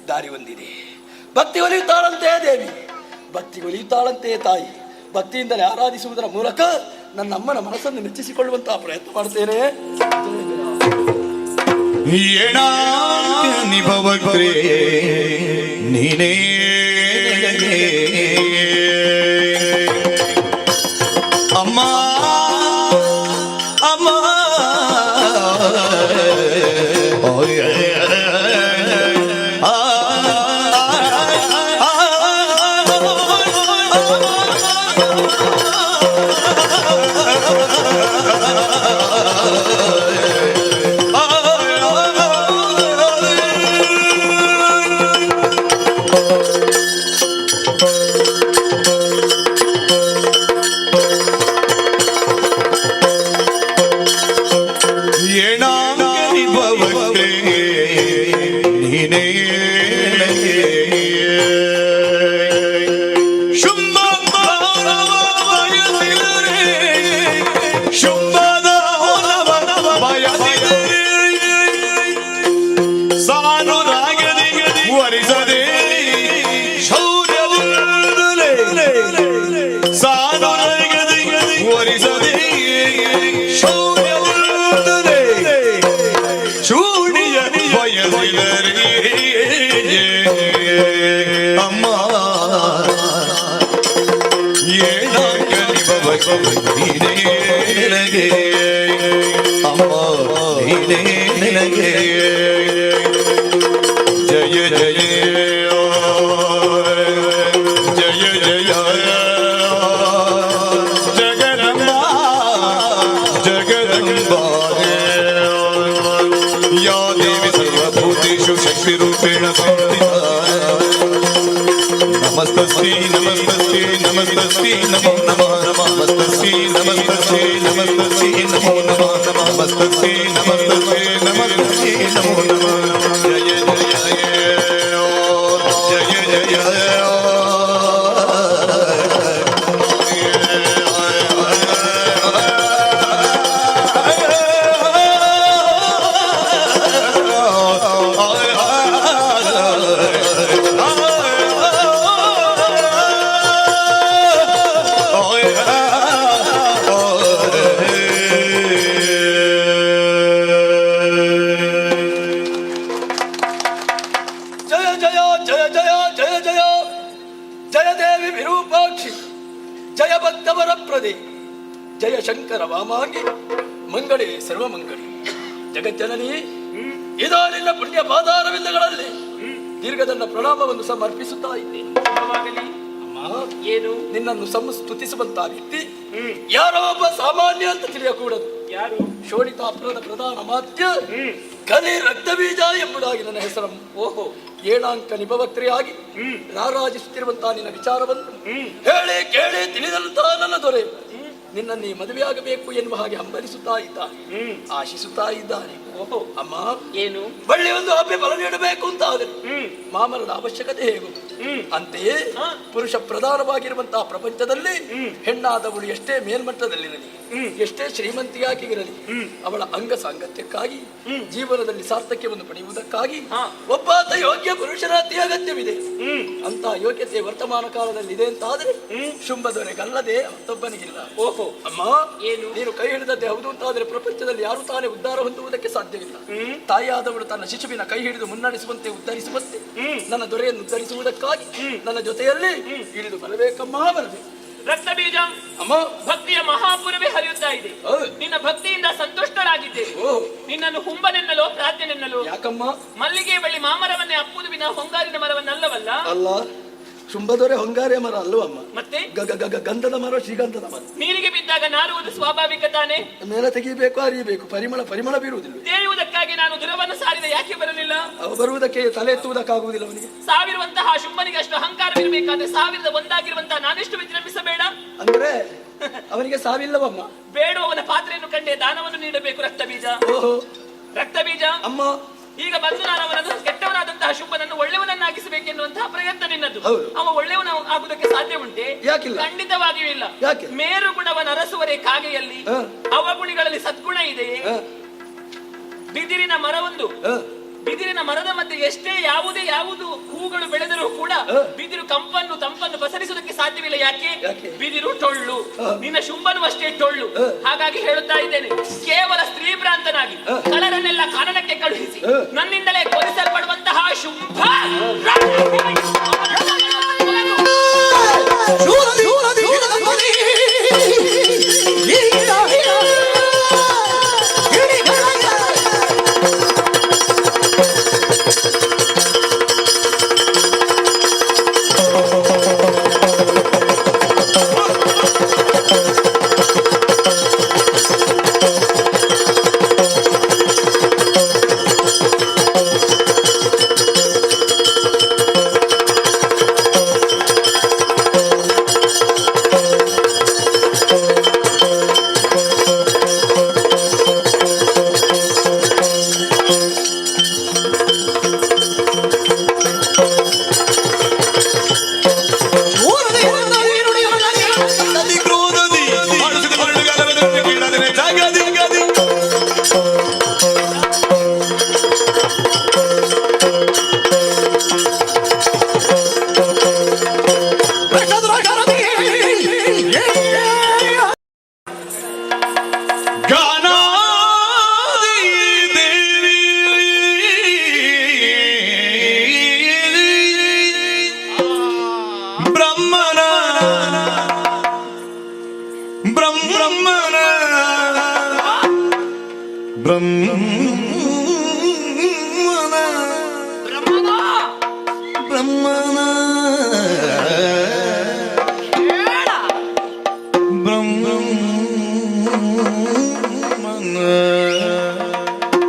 ದಾರಿ ಹೊಂದಿದೆ. ಭಕ್ತಿ ಒಲಿಯುತ್ತಾಳಂತೆ ದೇವಿ, ಭಕ್ತಿ ಒಲಿಯುತ್ತಾಳಂತೆ ತಾಯಿ. ಭಕ್ತಿಯಿಂದಲೇ ಆರಾಧಿಸುವುದರ ಮೂಲಕ ನನ್ನ ಅಮ್ಮನ ಮನಸ್ಸನ್ನು ಮೆಚ್ಚಿಸಿಕೊಳ್ಳುವಂತಹ ಪ್ರಯತ್ನ ಮಾಡ್ತೇನೆ. ನೀನೇ ಅಮ್ಮ ಅಮ್ಮ ಜಯ ಜಯ ಜಯ ಜಯ ಜಗದಂಬ ಜಗದಂಬ ಯಾ ದೇವಿ ಸರ್ವಭೂತೇಷು ಶಕ್ತಿರೂಪೇಣ ಸಂಸ್ಥಿತಾ ನಮಸ್ತಸ್ಮೈ ನಮಸ್ತಸ್ಮೈ ನಮಸ್ತಸ್ಮೈ ನಮೋ ನಮಃ ನಮಸ್ತಸ್ಮೈ ನಮಸ್ತಸ್ಮೈ ನಮಸ್ತಸ್ಮೈ ನಮೋ ನಮಃ ನಮಸ್ತಸ್ಮೈ ನಮಸ್ತಸ್ಮೈ ನಮಸ್ತಸ್ಮೈ ನಮೋ ನಮಃ ಜಯ ಜಯ ಜಯ ಜಯ ಶಂಕರ ವಾಮಾಂಗಿ ಮಂಗಳಿ ಸರ್ವಮಂಗಳಿ ಜಗಜ್ಜನನಿ. ಇದೋ ನಿನ್ನ ಪುಣ್ಯ ಪಾದಾರವಿಂದಗಳಲ್ಲಿ ದೀರ್ಘದಂಡ ಪ್ರಣಾಮವನ್ನು ಸಮರ್ಪಿಸುತ್ತಾ ಇದ್ದೇನೆ. ಅಮ್ಮ, ಏನು ನಿನ್ನನ್ನು ಸಂಸ್ತುತಿಸುವಂತಹ ವ್ಯಕ್ತಿ ಯಾರೋ ಒಬ್ಬ ಸಾಮಾನ್ಯ ಅಂತ ತಿಳಿಯಕೂಡದು. ಯಾರು? ಶೋಣಿತಾಪುರದ ಪ್ರಧಾನ ಮಾತ್ಯ ಕಲಿ ರಕ್ತ ಬೀಜ ಎಂಬುದಾಗಿ ನನ್ನ ಹೆಸರನ್ನು. ಓಹೋ, ಏಳಾಂಕ ನಿಭವಕ್ರಿಯಾಗಿ ರಾರಾಜಿಸುತ್ತಿರುವಂತಹ ನಿನ್ನ ವಿಚಾರವನ್ನು ಹೇಳಿ ಕೇಳಿ ತಿಳಿದಂತಹ ನನ್ನ ದೊರೆ ನಿನ್ನನ್ನು ಮದುವೆಯಾಗಬೇಕು ಎನ್ನುವ ಹಾಗೆ ಹಂಬಲಿಸುತ್ತಾ ಇದ್ದಾನೆ, ಆಶಿಸುತ್ತಾ ಇದ್ದಾನೆ. ಓಹೋ, ಅಮ್ಮ ಏನು? ಬಳ್ಳಿ ಒಂದು ಹಬ್ಬೆ ಫಲ ನೀಡಬೇಕು ಅಂತ ಆದರೆ ಹ್ಮ್ ಮಾಮರದ ಅವಶ್ಯಕತೆ ಹೇಗೂ ಹ್ಮ್ ಅಂತೆಯೇ ಹಾ. ಪುರುಷ ಪ್ರಧಾನವಾಗಿರುವಂತಹ ಪ್ರಪಂಚದಲ್ಲಿ ಹೆಣ್ಣಾದವಳು ಎಷ್ಟೇ ಮೇಲ್ಮಟ್ಟದಲ್ಲಿರಲಿ ಎಷ್ಟೇ ಶ್ರೀಮಂತಿಯಾಗಿರಲಿ ಅವಳ ಅಂಗ ಸಾಂಗತ್ಯಕ್ಕಾಗಿ ಜೀವನದಲ್ಲಿ ಸಾರ್ಥಕ್ಯವನ್ನು ಪಡೆಯುವುದಕ್ಕಾಗಿ ಹಾ. ಒಬ್ಬಾತ ಯೋಗ್ಯ ಪುರುಷರ ಅತಿ ಅಗತ್ಯವಿದೆ. ಅಂತ ಯೋಗ್ಯತೆ ವರ್ತಮಾನ ಕಾಲದಲ್ಲಿ ಇದೆ ಅಂತ ಆದ್ರೆ ಶುಂಭದವರೆಗಲ್ಲದೆ ಮತ್ತೊಬ್ಬನಿಗಿಲ್ಲ. ಓಹೋ, ಅಮ್ಮ ಏನು? ನೀನು ಕೈ ಹಿಡಿದದ್ದೇ ಹೌದು ಅಂತ ಆದ್ರೆ ಪ್ರಪಂಚದಲ್ಲಿ ಯಾರು ತಾನೇ ಉದ್ಧಾರ ಹೊಂದುವುದಕ್ಕೆ ಸಾಧ್ಯವಿಲ್ಲ. ತಾಯಿಯಾದವಳು ತನ್ನ ಶಿಶುವಿನ ಕೈ ಹಿಡಿದು ಮುನ್ನಡೆಸುವಂತೆ ಉದ್ಧರಿಸುವಂತೆ ನನ್ನ ದೊರೆಯನ್ನು ಉದ್ಧರಿಸುವುದಕ್ಕಾಗಿ ನನ್ನ ಜೊತೆಯಲ್ಲಿ ಇಳಿದು ಬರಬೇಕಮ್ಮ, ಬರಬೇಕು. ರಕ್ತ ಬೀಜ ಅಮ್ಮ ಭಕ್ತಿಯ ಮಹಾಪುರವೇ ಹರಿಯುತ್ತಾ ಇದೆ. ಹೌದು. ನಿನ್ನ ಭಕ್ತಿಯಿಂದ ಸಂತುಷ್ಟರಾಗಿದ್ದೇವೆ. ಓ ನಿನ್ನನ್ನು ಹುಂಬನೆನ್ನಲೋ ಪ್ರಾರ್ಥನೆನ್ನಲೋ ಯಾಕಮ್ಮ? ಮಲ್ಲಿಗೆ ಬಳ್ಳಿ ಮಾಮರವನ್ನೇ ಅಪ್ಪುದು ವಿನ ಹೊಂಗಾರಿನ ಮರವನ್ನಲ್ಲವಲ್ಲ. ಅಲ್ಲ, ಶುಂಭದೊರೆ ಹೊಂಗಾರೆ ಮರ ಅಲ್ಲವಮ್ಮ, ಮತ್ತೆ ಗಂಧದ ಮರ, ಶ್ರೀಗಂಧದ ಮರ. ನೀರಿಗೆ ಬಿದ್ದಾಗ ನಾರುವುದು ಸ್ವಾಭಾವಿಕ ತಾನೆ. ಮೇಲೆ ತೆಗಿಬೇಕು, ಅರಿಯಬೇಕು, ಪರಿಮಳ ಬೀರುವುದಿಲ್ಲ. ತೇಯುವುದಕ್ಕಾಗಿ ನಾನು ದುರವನ್ನು ಸಾರಿದ ಯಾಕೆ ಬರಲಿಲ್ಲ? ಅವ ಬರುವುದಕ್ಕೆ ತಲೆ ಎತ್ತುವುದಕ್ಕಾಗುವುದಿಲ್ಲ ಅವನಿಗೆ. ಸಾವಿರುವಂತಹ ಶುಂಭನಿಗೆ ಅಷ್ಟು ಅಹಂಕಾರವಿರಬೇಕಾದ್ರೆ 1001 ನಾನೆಷ್ಟು ವಿಜೃಂಭಿಸಬೇಡ? ಅಂದ್ರೆ ಅವನಿಗೆ ಸಾವಿಲ್ಲವಮ್ಮ. ಬೇಡುವವನ ಪಾತ್ರೆಯನ್ನು ಕಂಡೇ ದಾನವನ್ನು ನೀಡಬೇಕು. ರಕ್ತ ಬೀಜ, ಓಹೋ ರಕ್ತ ಬೀಜ. ಅಮ್ಮ ಈಗ ಬಂದು ನಾನು ಅವನನ್ನು ಕೆಟ್ಟವನಾದಂತಹ ಶುಂಭನನ್ನು ಒಳ್ಳೆಯವನನ್ನಾಗಿಸಬೇಕೆನ್ನುವಂತಹ ಪ್ರಯತ್ನ ನಿನ್ನದು. ಹೌದು. ಅವ ಒಳ್ಳೆಯವನ ಆಗುವುದಕ್ಕೆ ಸಾಧ್ಯ ಉಂಟೆ? ಯಾಕಿಲ್ಲ? ಖಂಡಿತವಾಗಿಯೂ ಇಲ್ಲ. ಯಾಕೆ? ಮೇರು ಗುಣವನ ಅರಸುವರೆ ಕಾಗೆಯಲ್ಲಿ ಹ. ಅವಗುಣಿಗಳಲ್ಲಿ ಸದ್ಗುಣ ಇದೆಯೇ? ಹ. ಬಿದಿರಿನ ಮರವೊಂದು, ಹ. ಬಿದಿರಿನ ಮರದ ಮಧ್ಯೆ ಎಷ್ಟೇ ಯಾವುದು ಹೂಗಳು ಬೆಳೆದರೂ ಕೂಡ ಬಿದಿರು ತಂಪನ್ನು ಪಸರಿಸುವುದಕ್ಕೆ ಸಾಧ್ಯವಿಲ್ಲ. ಯಾಕೆ? ಬಿದಿರು ಟೊಳ್ಳು. ನಿನ್ನ ಶುಂಭನು ಅಷ್ಟೇ ಟೊಳ್ಳು. ಹಾಗಾಗಿ ಹೇಳುತ್ತಾ ಇದ್ದೇನೆ, ಕೇವಲ ಸ್ತ್ರೀ ಭ್ರಾಂತನಾಗಿ ಕಲರನ್ನೆಲ್ಲ ಕಾನನಕ್ಕೆ ಕಳುಹಿಸಿ ನನ್ನಿಂದಲೇ ಕೊಲಿಸಲ್ಪಡುವಂತಹ ಶುಂಭ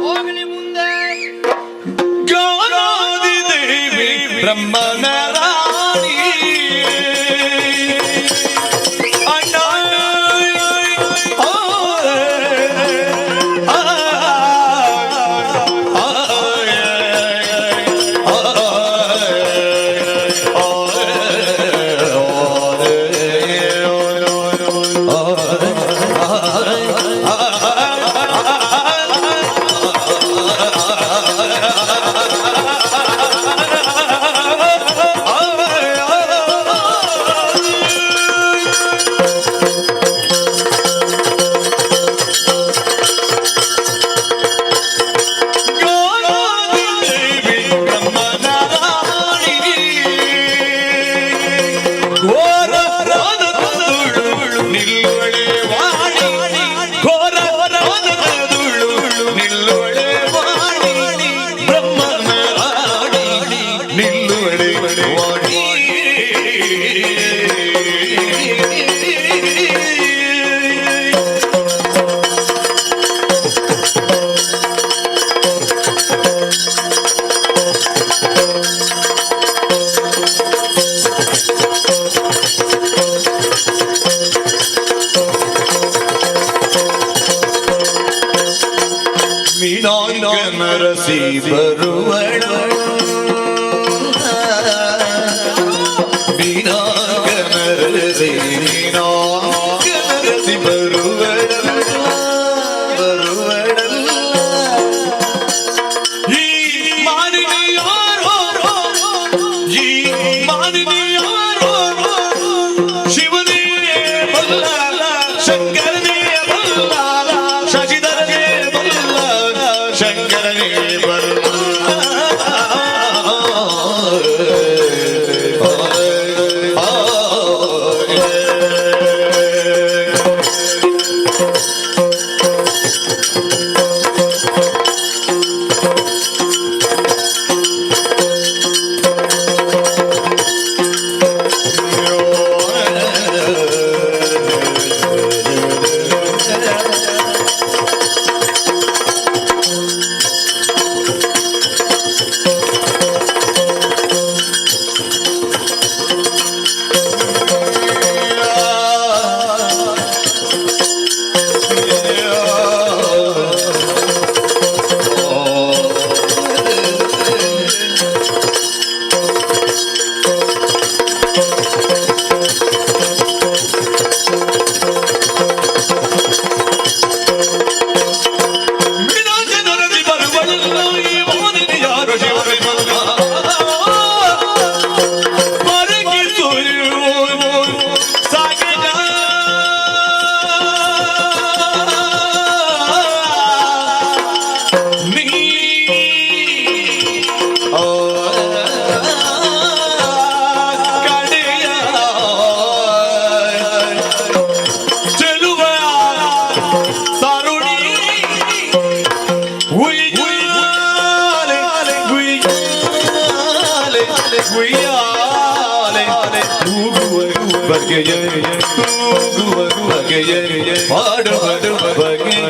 ಹೋಗಲಿ ಮುಂದೆ. ಗಾನಾದಿ ದೇವಿ ಬ್ರಹ್ಮನ ರಾಣಿ ಅಣ್ಣ ಮೀನಾಂದ ನರಸಿ ಬರುವಳ ಮೀನಾಗ ನರಸಿ ಬರುವಳ ಈ ಮಾನಿನಿ ಯಾರೋ ಈ ಮಾನಿನಿ ಯಾರೋ ಶಿವನೇ ಬಲ್ಲ ಶಂಕರನೇ ಬಲ್ಲ ಶಶಿಧರನೇ ಬಲ್ಲ ಶಂಕರನೇ ಬಲ್ಲ ಮಾಡುವ ಬಗೆಯ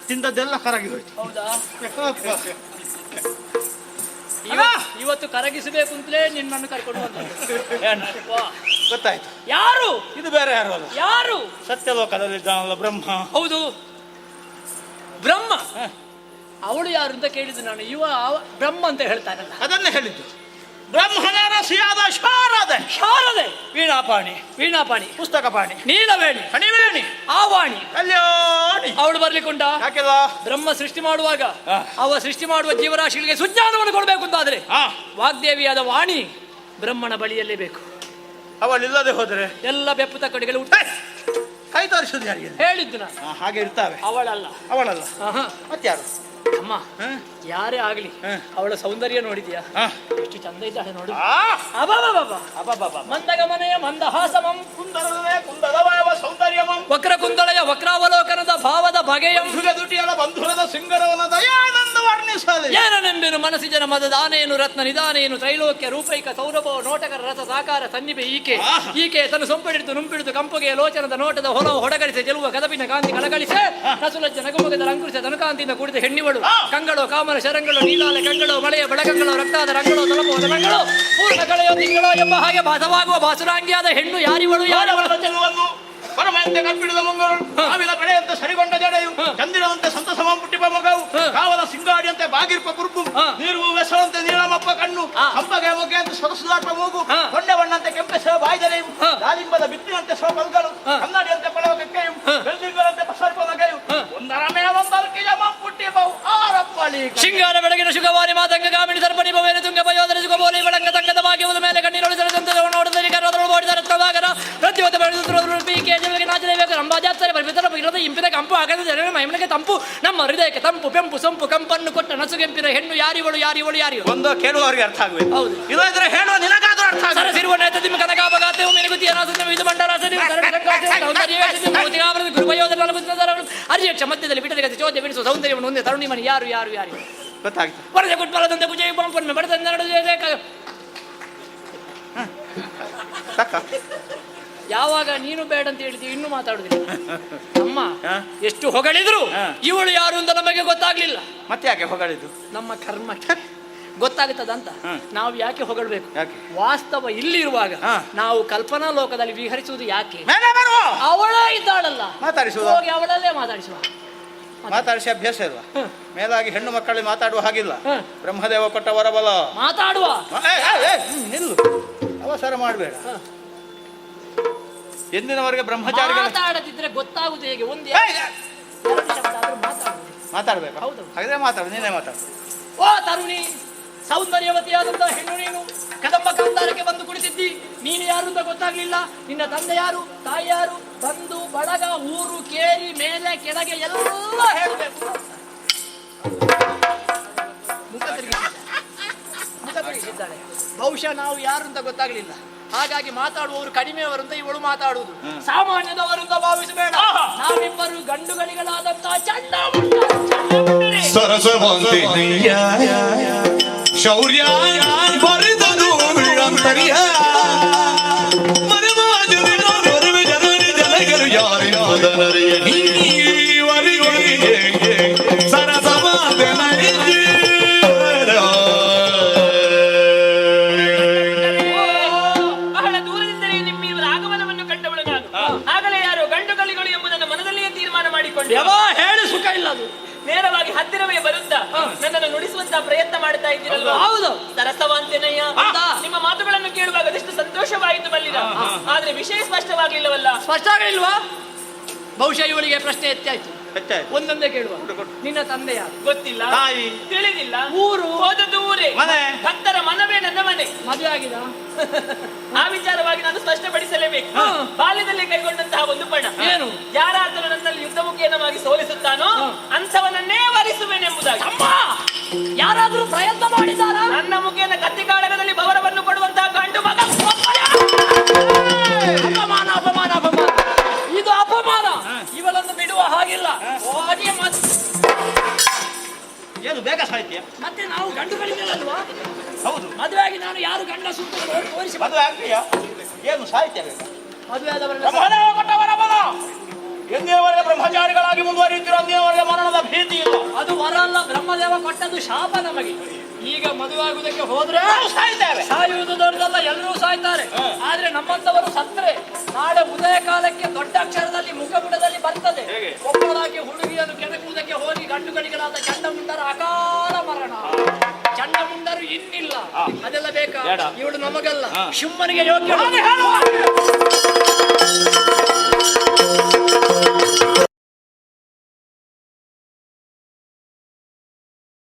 ತಿಂದದ್ದೆಲ್ಲ ಕರಗಿ ಹೋಯ್ತು. ಹೌದಾ? ಅಣ್ಣ! ಇವತ್ತು ಕರಗಿಸಬೇಕು ಅಂತಲೇ ನಿನ್ನನ್ನು ಕರ್ಕೊಂಡು ಬಂದ. ಗೊತ್ತಾಯ್ತು. ಯಾರು ಇದು ಬೇರೆ ಯಾರು ಅಲ್ಲ, ಯಾರು? ಸತ್ಯಲೋಕದಲ್ಲಿದ್ದಾನಲ್ಲ ಬ್ರಹ್ಮ. ಹೌದು, ಬ್ರಹ್ಮ. ಅವಳು ಯಾರು ಅಂತ ಕೇಳಿದ್ದು ನಾನು. ಬ್ರಹ್ಮ ಅಂತ ಹೇಳ್ತಾನಲ್ಲ. ಅದನ್ನೇ ಹೇಳಿದ್ದು. ಬ್ರಹ್ಮನ ರಸಿಯಾದ ಶಾರದೆ, ಶಾರದೆ, ವೀಣಾಪಾಣಿ, ವೀಣಾಪಾಣಿ, ಪುಸ್ತಕಪಾಣಿ, ನೀಲವೇಣಿ, ಕಣಿವೇಣಿ, ಆವಾಣಿ, ಕಲ್ಯಾಣಿ. ಅವಳು ಬರ್ಲಿಕ್ಕುಂಟ? ಯಾಕೆಲ್ಲ? ಬ್ರಹ್ಮ ಸೃಷ್ಟಿ ಮಾಡುವಾಗ ಅವ ಸೃಷ್ಟಿ ಮಾಡುವ ಜೀವರಾಶಿಗಳಿಗೆ ಸುಜ್ಞಾನವನ್ನು ಕೊಡಬೇಕು ಅಂತಾದ್ರೆ ವಾಗ್ದೇವಿಯಾದ ವಾಣಿ ಬ್ರಹ್ಮನ ಬಳಿಯಲ್ಲೇ ಬೇಕು. ಅವಳಿಲ್ಲದೆ ಹೋದ್ರೆ ಎಲ್ಲ ಬೆಪ್ಪುತ ಕಡೆಗಳು ಕೈ ತೋರಿಸುದು ಯಾರಿಗೆ? ಹೇಳಿದ್ದು ನಾನು. ಹಾಗೆ ಇರ್ತಾವೆ. ಅವಳಲ್ಲ. ಅವಳಲ್ಲ ಮತ್ಯಾರು? ಅಮ್ಮ, ಯಾರೇ ಆಗ್ಲಿ ಅವಳ ಸೌಂದರ್ಯ ನೋಡಿದ್ಯಾ? ಎಷ್ಟು ಚಂದ ಇದ್ದಾಳೆ ನೋಡು. ಮಂದಗಮನೆಯ ಮಂದಹಾಸಮಂ ಕುಂದರವೇ ಕುಂದರವಯವ ಸೌಂದರ್ಯಮಂ ವಕ್ರ ಕುಂದಳೆಯ ವಕ್ರಾವಲೋಕನದ ಭಾವದ ಬಗೆಯಂ ದುಟಿಯಲ ಬಂಧುರದ ಸಿಂಗರವನ ದಯಾನಂದ ವರ್ಣಿಸಲಿ. ಏನನೆಂಬೆನು ಮನಸ್ಸಿಜನ ಮದ ದಾನೇನು ರತ್ನ ನಿಧಾನೇನು ತ್ರೈಲೋಕ್ಯ ರೂಪೈಕ ಸೌರಭವ ನೋಟಕರ ರಸ ಸಾಕಾರ ಸನ್ನಿಭೆ ಈಕೆ ತನ್ನ ಸೊಂಪಡಿತು ನುಂಪಿಡಿತು ಕಂಪುಗೆಯ ಲೋಚನದ ನೋಟದ ಹೊಲವು ಹೊಡಗಡಿಸಿ ಚೆಲುವ ಕದಪಿನ ಕಾಂತಿ ಕಳಗಳಿಸೆ ನಸುಲಜ್ಜ ನಗುಮುಗದ ರಂಕುರಿಸ ತನುಕಾಂತಿಯಿಂದ ಕೂಡಿದ ಹೆಣ್ಣಿವಳು ಕಂಗಳು ಕಾಮನ ಶರಂಗಳು ನೀಲಾಲೆ ಕಂಗಳು ಮಳೆಯ ಬೆಳಗಂಗಳು ರಕ್ತಾದ ರಂಗಳು ತಲಪುವ ರಂಗಳು ಪೂರ್ಣ ಕಳೆಯೋ ತಿಂಗಳು ಎಂಬ ಹಾಗೆ ಭಾಸವಾಗುವ ಭಾಸುರಾಂಗಿಯಾದ ಹೆಣ್ಣು ಯಾರಿವಳು? ಯಾರವಳ ಚೆಲುವನ್ನು ಪರಮಂತೆ ಕಪ್ಪಿಡಿದ ಮುಂಗಳು ಸಾವಿನ ಕಡೆಯಂತೆ ಸರಿಗೊಂಡ ಜಡೆಯು ಚಂದಿರವಂತೆ ಸಂತಸಮ ಪುಟ್ಟಿಪ ಮಗವು ಕಾವಲ ಸಿಂಗಾಡಿಯಂತೆ ಬಾಗಿರ್ಪ ಕುರುಪು ನೀರು ಬೆಸವಂತೆ ನೀಳಮಪ್ಪ ಕಣ್ಣು ಹಂಪಗೆ ಮುಖೆಯಂತೆ ಸೊಗಸುದಾಟ ಮೂಗು ಕೊಂಡೆ ಬಣ್ಣಂತೆ ಕೆಂಪೆಸುವ ಬಾಯ್ದನೆಯು ದಾಳಿಂಬದ ಬಿತ್ತಿನಂತೆ ಸೋಪಲ್ಗಳು ಕನ್ನಡಿಯಂತೆ ಪಳವ ಕೆಕ್ಕೆಯು ಬೆಳ್ಳಿಂಗರಂತೆ ಪಸರ್ಪ ನಗೆಯು ಒಂದರಮೇ ಒಂದರ್ಕಿಯ ಪುಟ್ಟಿಪವು ಆರಪ್ಪಳಿ ಶೃಂಗಾರ ಬೆಳಗಿನ ಶುಗವಾರಿ ಮಾತಂಗ ಗಾಮಿಣಿ ಸರ್ಪಣಿ ಭವೇನ ತುಂಗ ಬಯೋಧನ ಸುಖಬೋಲಿ ಬೆಳಂಗ ತಂಗದ ಬಾಗಿಯುವುದು ಮೇಲೆ ಕಣ್ಣೀರೊಳಿಸಲು ನೋಡಿದರೆ ಕರೋದಳು ಓಡಿದ ರತ್ನವಾಗರ ಪ್ರತಿಯೊಂದು ಬೆಳೆದು ಪೀಕೆ ನಾಚಲೇಬೇಕು ಅಂಬಾಜಾತ್ಸರೆ ಪರಿಮಿತರ ಇರದ ಇಂಪಿನ ಕಂಪು ಆಗದ ಜನರ ಮೈಮನಕ್ಕೆ ತಂಪು ನಮ್ಮ ಹೃದಯಕ್ಕೆ ತಂಪು ಪೆಂಪು ಸೊಂಪು ಕಂಪನ್ನು ಕೊಟ್ಟ ನಸುಗೆಂಪಿನ ಹೆಣ್ಣು ಯಾರಿವಳು? ಯಾರಿವಳು? ಯಾರಿವಳು? ಒಂದು ಕೇಳುವವರಿಗೆ ಅರ್ಥ ಆಗಬೇಕು. ಹೌದು. ಇಲ್ಲದ್ರೆ ಹೇಳುವ ನಿನಗಾದ್ರೂ ಅರ್ಥ ಸರ ಸಿರುವ ನೇತ ನಿಮ್ಮ ಕನಕಾಪಗಾತೆ ಮೆನುಗುತಿ ಅನಾಸನ ಇದು ಬಂಡರಾಸ ಅರಿಯಕ್ಷ ಮಧ್ಯದಲ್ಲಿ ಬಿಟ್ಟದ ಚೋದ್ಯ ಬಿಡಿಸುವ ಸೌಂದರ್ಯವನ್ನು ಒಂದೇ ತರುಣಿ ಮನೆ ಯಾರು? ಯಾರು? ಯಾರು? ಗೊತ್ತಾಗ್ತದೆ. ವರದೆ ಕುಟ್ಬಲದಂತೆ ಕುಜೈ ಪಂಪನ್ನು ಬಡದ ಯಾವಾಗ ನೀನು ಬೇಡ ಅಂತ ಹೇಳಿದ್ವಿ ಇನ್ನೂ ಮಾತಾಡುದಿಲ್ಲ. ಅಮ್ಮ ಎಷ್ಟು ಹೊಗಳಿದ್ರು ಇವಳು ಯಾರು ಅಂತ ನಮಗೆ ಗೊತ್ತಾಗ್ಲಿಲ್ಲ. ಮತ್ತೆ ಯಾಕೆ ಹೊಗಳಿದ್ದು? ನಮ್ಮ ಕರ್ಮಕ್ಕೆ ಗೊತ್ತಾಗುತ್ತದಂತ ನಾವು ಯಾಕೆ ಹೊಗಳ್ಬೇಕು? ವಾಸ್ತವ ಇಲ್ಲಿರುವಾಗ ನಾವು ಕಲ್ಪನಾ ಲೋಕದಲ್ಲಿ ವಿಹರಿಸುವುದು ಯಾಕೆ? ಅವಳೇ ಇದ್ದಾಳಲ್ಲ, ಮಾತಾಡಿಸುವ ಹೋಗಿ ಅವಳಲ್ಲೇ ಮಾತಾಡಿಸುವ. ಮಾತಾಡಿಸಿ ಅಭ್ಯಾಸ ಇಲ್ವಾ? ಮೇಲಾಗಿ ಹೆಣ್ಣು ಮಕ್ಕಳಿಗೆ ಮಾತಾಡುವ ಹಾಗಿಲ್ಲ. ಬ್ರಹ್ಮದೇವ ಕೊಟ್ಟ ವರಬಲ ಮಾತಾಡುವ. ನಿಲ್ಲು, ಅವಸರ ಮಾಡಬೇಡ. ಎಂದಿನವರೆಗೆ ಬ್ರಹ್ಮಚಾರಿ ಮಾತಾಡದಿದ್ರೆ ಗೊತ್ತಾಗುದು ಹೇಗೆ? ಒಂದು ಮಾತಾಡ್ಬೇಕು. ಹೌದು. ಹಾಗಾದ್ರೆ ಮಾತಾಡು, ನೀನೇ ಮಾತಾಡು. ಓ ತರುಣಿ, ಸೌಂದರ್ಯವತಿಯಾದಂತಹ ಹೆಣ್ಣು ನೀನು ಕದಂಬ ಕಾಂತಾರಕ್ಕೆ ಬಂದು ಕುಳಿತಿದ್ದಿ. ನೀನು ಯಾರು ಅಂತ ಗೊತ್ತಾಗ್ಲಿಲ್ಲ. ನಿನ್ನ ತಂದೆ ಯಾರು, ತಾಯಿ ಯಾರು, ಬಂಧು ಬಳಗ, ಊರು, ಕೇರಿ, ಮೇಲೆ ಕೆಳಗೆ ಎಲ್ಲ ಹೇಳಬೇಕು. ಮುಖ ತಿರುಗಿಸಿದ್ದಾಳೆ. ಬಹುಶಃ ನಾವು ಯಾರು ಅಂತ ಗೊತ್ತಾಗ್ಲಿಲ್ಲ. ಹಾಗಾಗಿ ಮಾತಾಡುವವರು ಕಡಿಮೆಯವರು ಅಂತ ಇವಳು ಮಾತಾಡುವುದು. ಸಾಮಾನ್ಯದವರು ಅಂತ ಭಾವಿಸಬೇಡ. ನಾವಿಬ್ಬರು ಗಂಡುಗಳಿಗಳಾದಂತಹ ಸರಸವಂತಿನಯ್ಯ ಶೌರ್ಯ ಬರೆದದು ವಿಳಂತರಿಯ ಮರವಾಜನ ಬರುವೆ ಜನರಿ ಜನಗರು ಯಾರೆಂಬುದನರಿಯ ನೀವರಿಗೆ ಸರಸವಾದನರಿಯ ಬಹಳ ದೂರದಿಂದಲೇ ನಿಮ್ಮಿವರ ಆಗಮನವನ್ನು ಕಂಡವಳು ನಾನು. ಆಗಲೇ ಯಾರು ಗಂಡುಗಳಿಗಳು ಎಂಬುದನ್ನು ಮನದಲ್ಲಿಯೇ ತೀರ್ಮಾನ ಮಾಡಿಕೊಂಡು ಹೇಳಿ ಸುಖ ಇಲ್ಲ. ಅದು ನೇರವಾಗಿ ಹತ್ತಿರವೇ ಬರುತ್ತಾ ನನ್ನನ್ನು ನುಡಿಸುವಂತ ಪ್ರಯತ್ನ ಮಾಡ್ತಾ ಇದ್ದೀರಲ್ವಾ? ಹೌದು. ಸರಸವಾಂತೇನಯ್ಯ, ನಿಮ್ಮ ಮಾತುಗಳನ್ನು ಕೇಳುವಾಗ ಅದೆಷ್ಟು ಸಂತೋಷವಾಯಿತು ಬಲ್ಲಿರ. ಆದ್ರೆ ವಿಷಯ ಸ್ಪಷ್ಟವಾಗ್ಲಿಲ್ಲವಲ್ಲ? ಸ್ಪಷ್ಟ ಆಗಲಿಲ್ವಾ? ಬಹುಶಃ ಇವಳಿಗೆ ಪ್ರಶ್ನೆ ಎತ್ತಾಯ್ತು. ಒಂದೊಂದೇ ಕೇಳುವ. ನಿನ್ನ ತಂದೆ ಯಾರು? ಗೊತ್ತಿಲ್ಲ, ತಾಯಿ ತಿಳಿದಿಲ್ಲ. ಊರು? ಹೋದದ್ದು ಊರೇ. ಮನೆ? ಭಕ್ತರ ಮನವೇ ನನ್ನ ಮನೆ. ಮದುವೆ ಆಗಿದೆ? ಆ ವಿಚಾರವಾಗಿ ನಾನು ಸ್ಪಷ್ಟಪಡಿಸಲೇಬೇಕು. ಬಾಲ್ಯದಲ್ಲಿ ಕೈಗೊಂಡಂತಹ ಒಂದು ಪಣ ಏನು? ಯಾರಾದರೂ ನನ್ನಲ್ಲಿ ಯುದ್ಧಮುಖೇನವಾಗಿ ಸೋಲಿಸುತ್ತಾನೋ ಅಂಥವನನ್ನೇ ವರಿಸುವೆನೆಂಬುದಾಗಿ. ಅಮ್ಮ, ಯಾರಾದ್ರೂ ಪ್ರಯತ್ನ ಮಾಡಿದ್ದಾರಾ? ನನ್ನ ಮುಖೇನ ಕತ್ತಿ ಕಾಳಗದಲ್ಲಿ ಭವರವನ್ನು ಕೊಡುವಂತಹ ಗಂಡು ಮಗ. ಅಪಮಾನ, ಅಪಮಾನ, ಅಪಮಾನ. ಇದು ಅಪಮಾನ. ಇವಳನ್ನು ಬಿಡುವ ಹಾಗಿಲ್ಲ. ಹೋಗಿ ಏನು ಬೇಗ ಸಾಹಿತ್ಯ? ಮತ್ತೆ ನಾವು ಗಂಡುಗಳಿಗೆಲ್ಲಲ್ವಾ? ಹೌದು. ಮದುವೆ ಆಗಿ ನಾನು ಯಾರು ಗಂಡ ಸುತ್ತ ತೋರಿಸಿ ಮದುವೆ ಆಗ್ತೀಯಾ? ಏನು ಸಾಹಿತ್ಯ ಬೇಕು? ಮದುವೆ ಆದವರನ್ನ ಎಂದಿನವರೆಗೆ ಬ್ರಹ್ಮಚಾರಿಗಳಾಗಿ ಮುಂದುವರಿಯುತ್ತಿರೋ ಅಂದಿನವರೆಗೆ ಮರಣದ ಭೀತಿ ಇಲ್ಲ. ಅದು ವರ ಅಲ್ಲ, ಬ್ರಹ್ಮದೇವ ಕೊಟ್ಟದ್ದು ಶಾಪ ನಮಗೆ. ಈಗ ಮದುವೆ ಆಗುವುದಕ್ಕೆ ಹೋದ್ರೆ ನಾವು ಸಾಯ್ತೇವೆ. ಸಾಯುವುದು ದೊಡ್ಡದಲ್ಲ, ಎಲ್ಲರೂ ಸಾಯ್ತಾರೆ. ಆದ್ರೆ ನಮ್ಮಂತವರು ಸತ್ರೆ ನಾಳೆ ಉದಯ ಕಾಲಕ್ಕೆ ದೊಡ್ಡ ಅಕ್ಷರದಲ್ಲಿ ಮುಖಪುಟದಲ್ಲಿ ಬರ್ತದೆ, ಒಬ್ಬಳಾಗಿ ಹುಡುಗಿಯನ್ನು ಕೆಣಕುವುದಕ್ಕೆ ಹೋಗಿ ಗಂಡುಗಳಿಗಳಾದ ಚಂಡಮುಂಡರ ಅಕಾಲ ಮರಣ. ಚಂಡಮುಂಡರು ಇನ್ನಿಲ್ಲ, ಅದೆಲ್ಲ ಬೇಕಾ? ಇವಳು ನಮಗಲ್ಲ, ಶಿವನಿಗೆ ಯೋಗ್ಯ.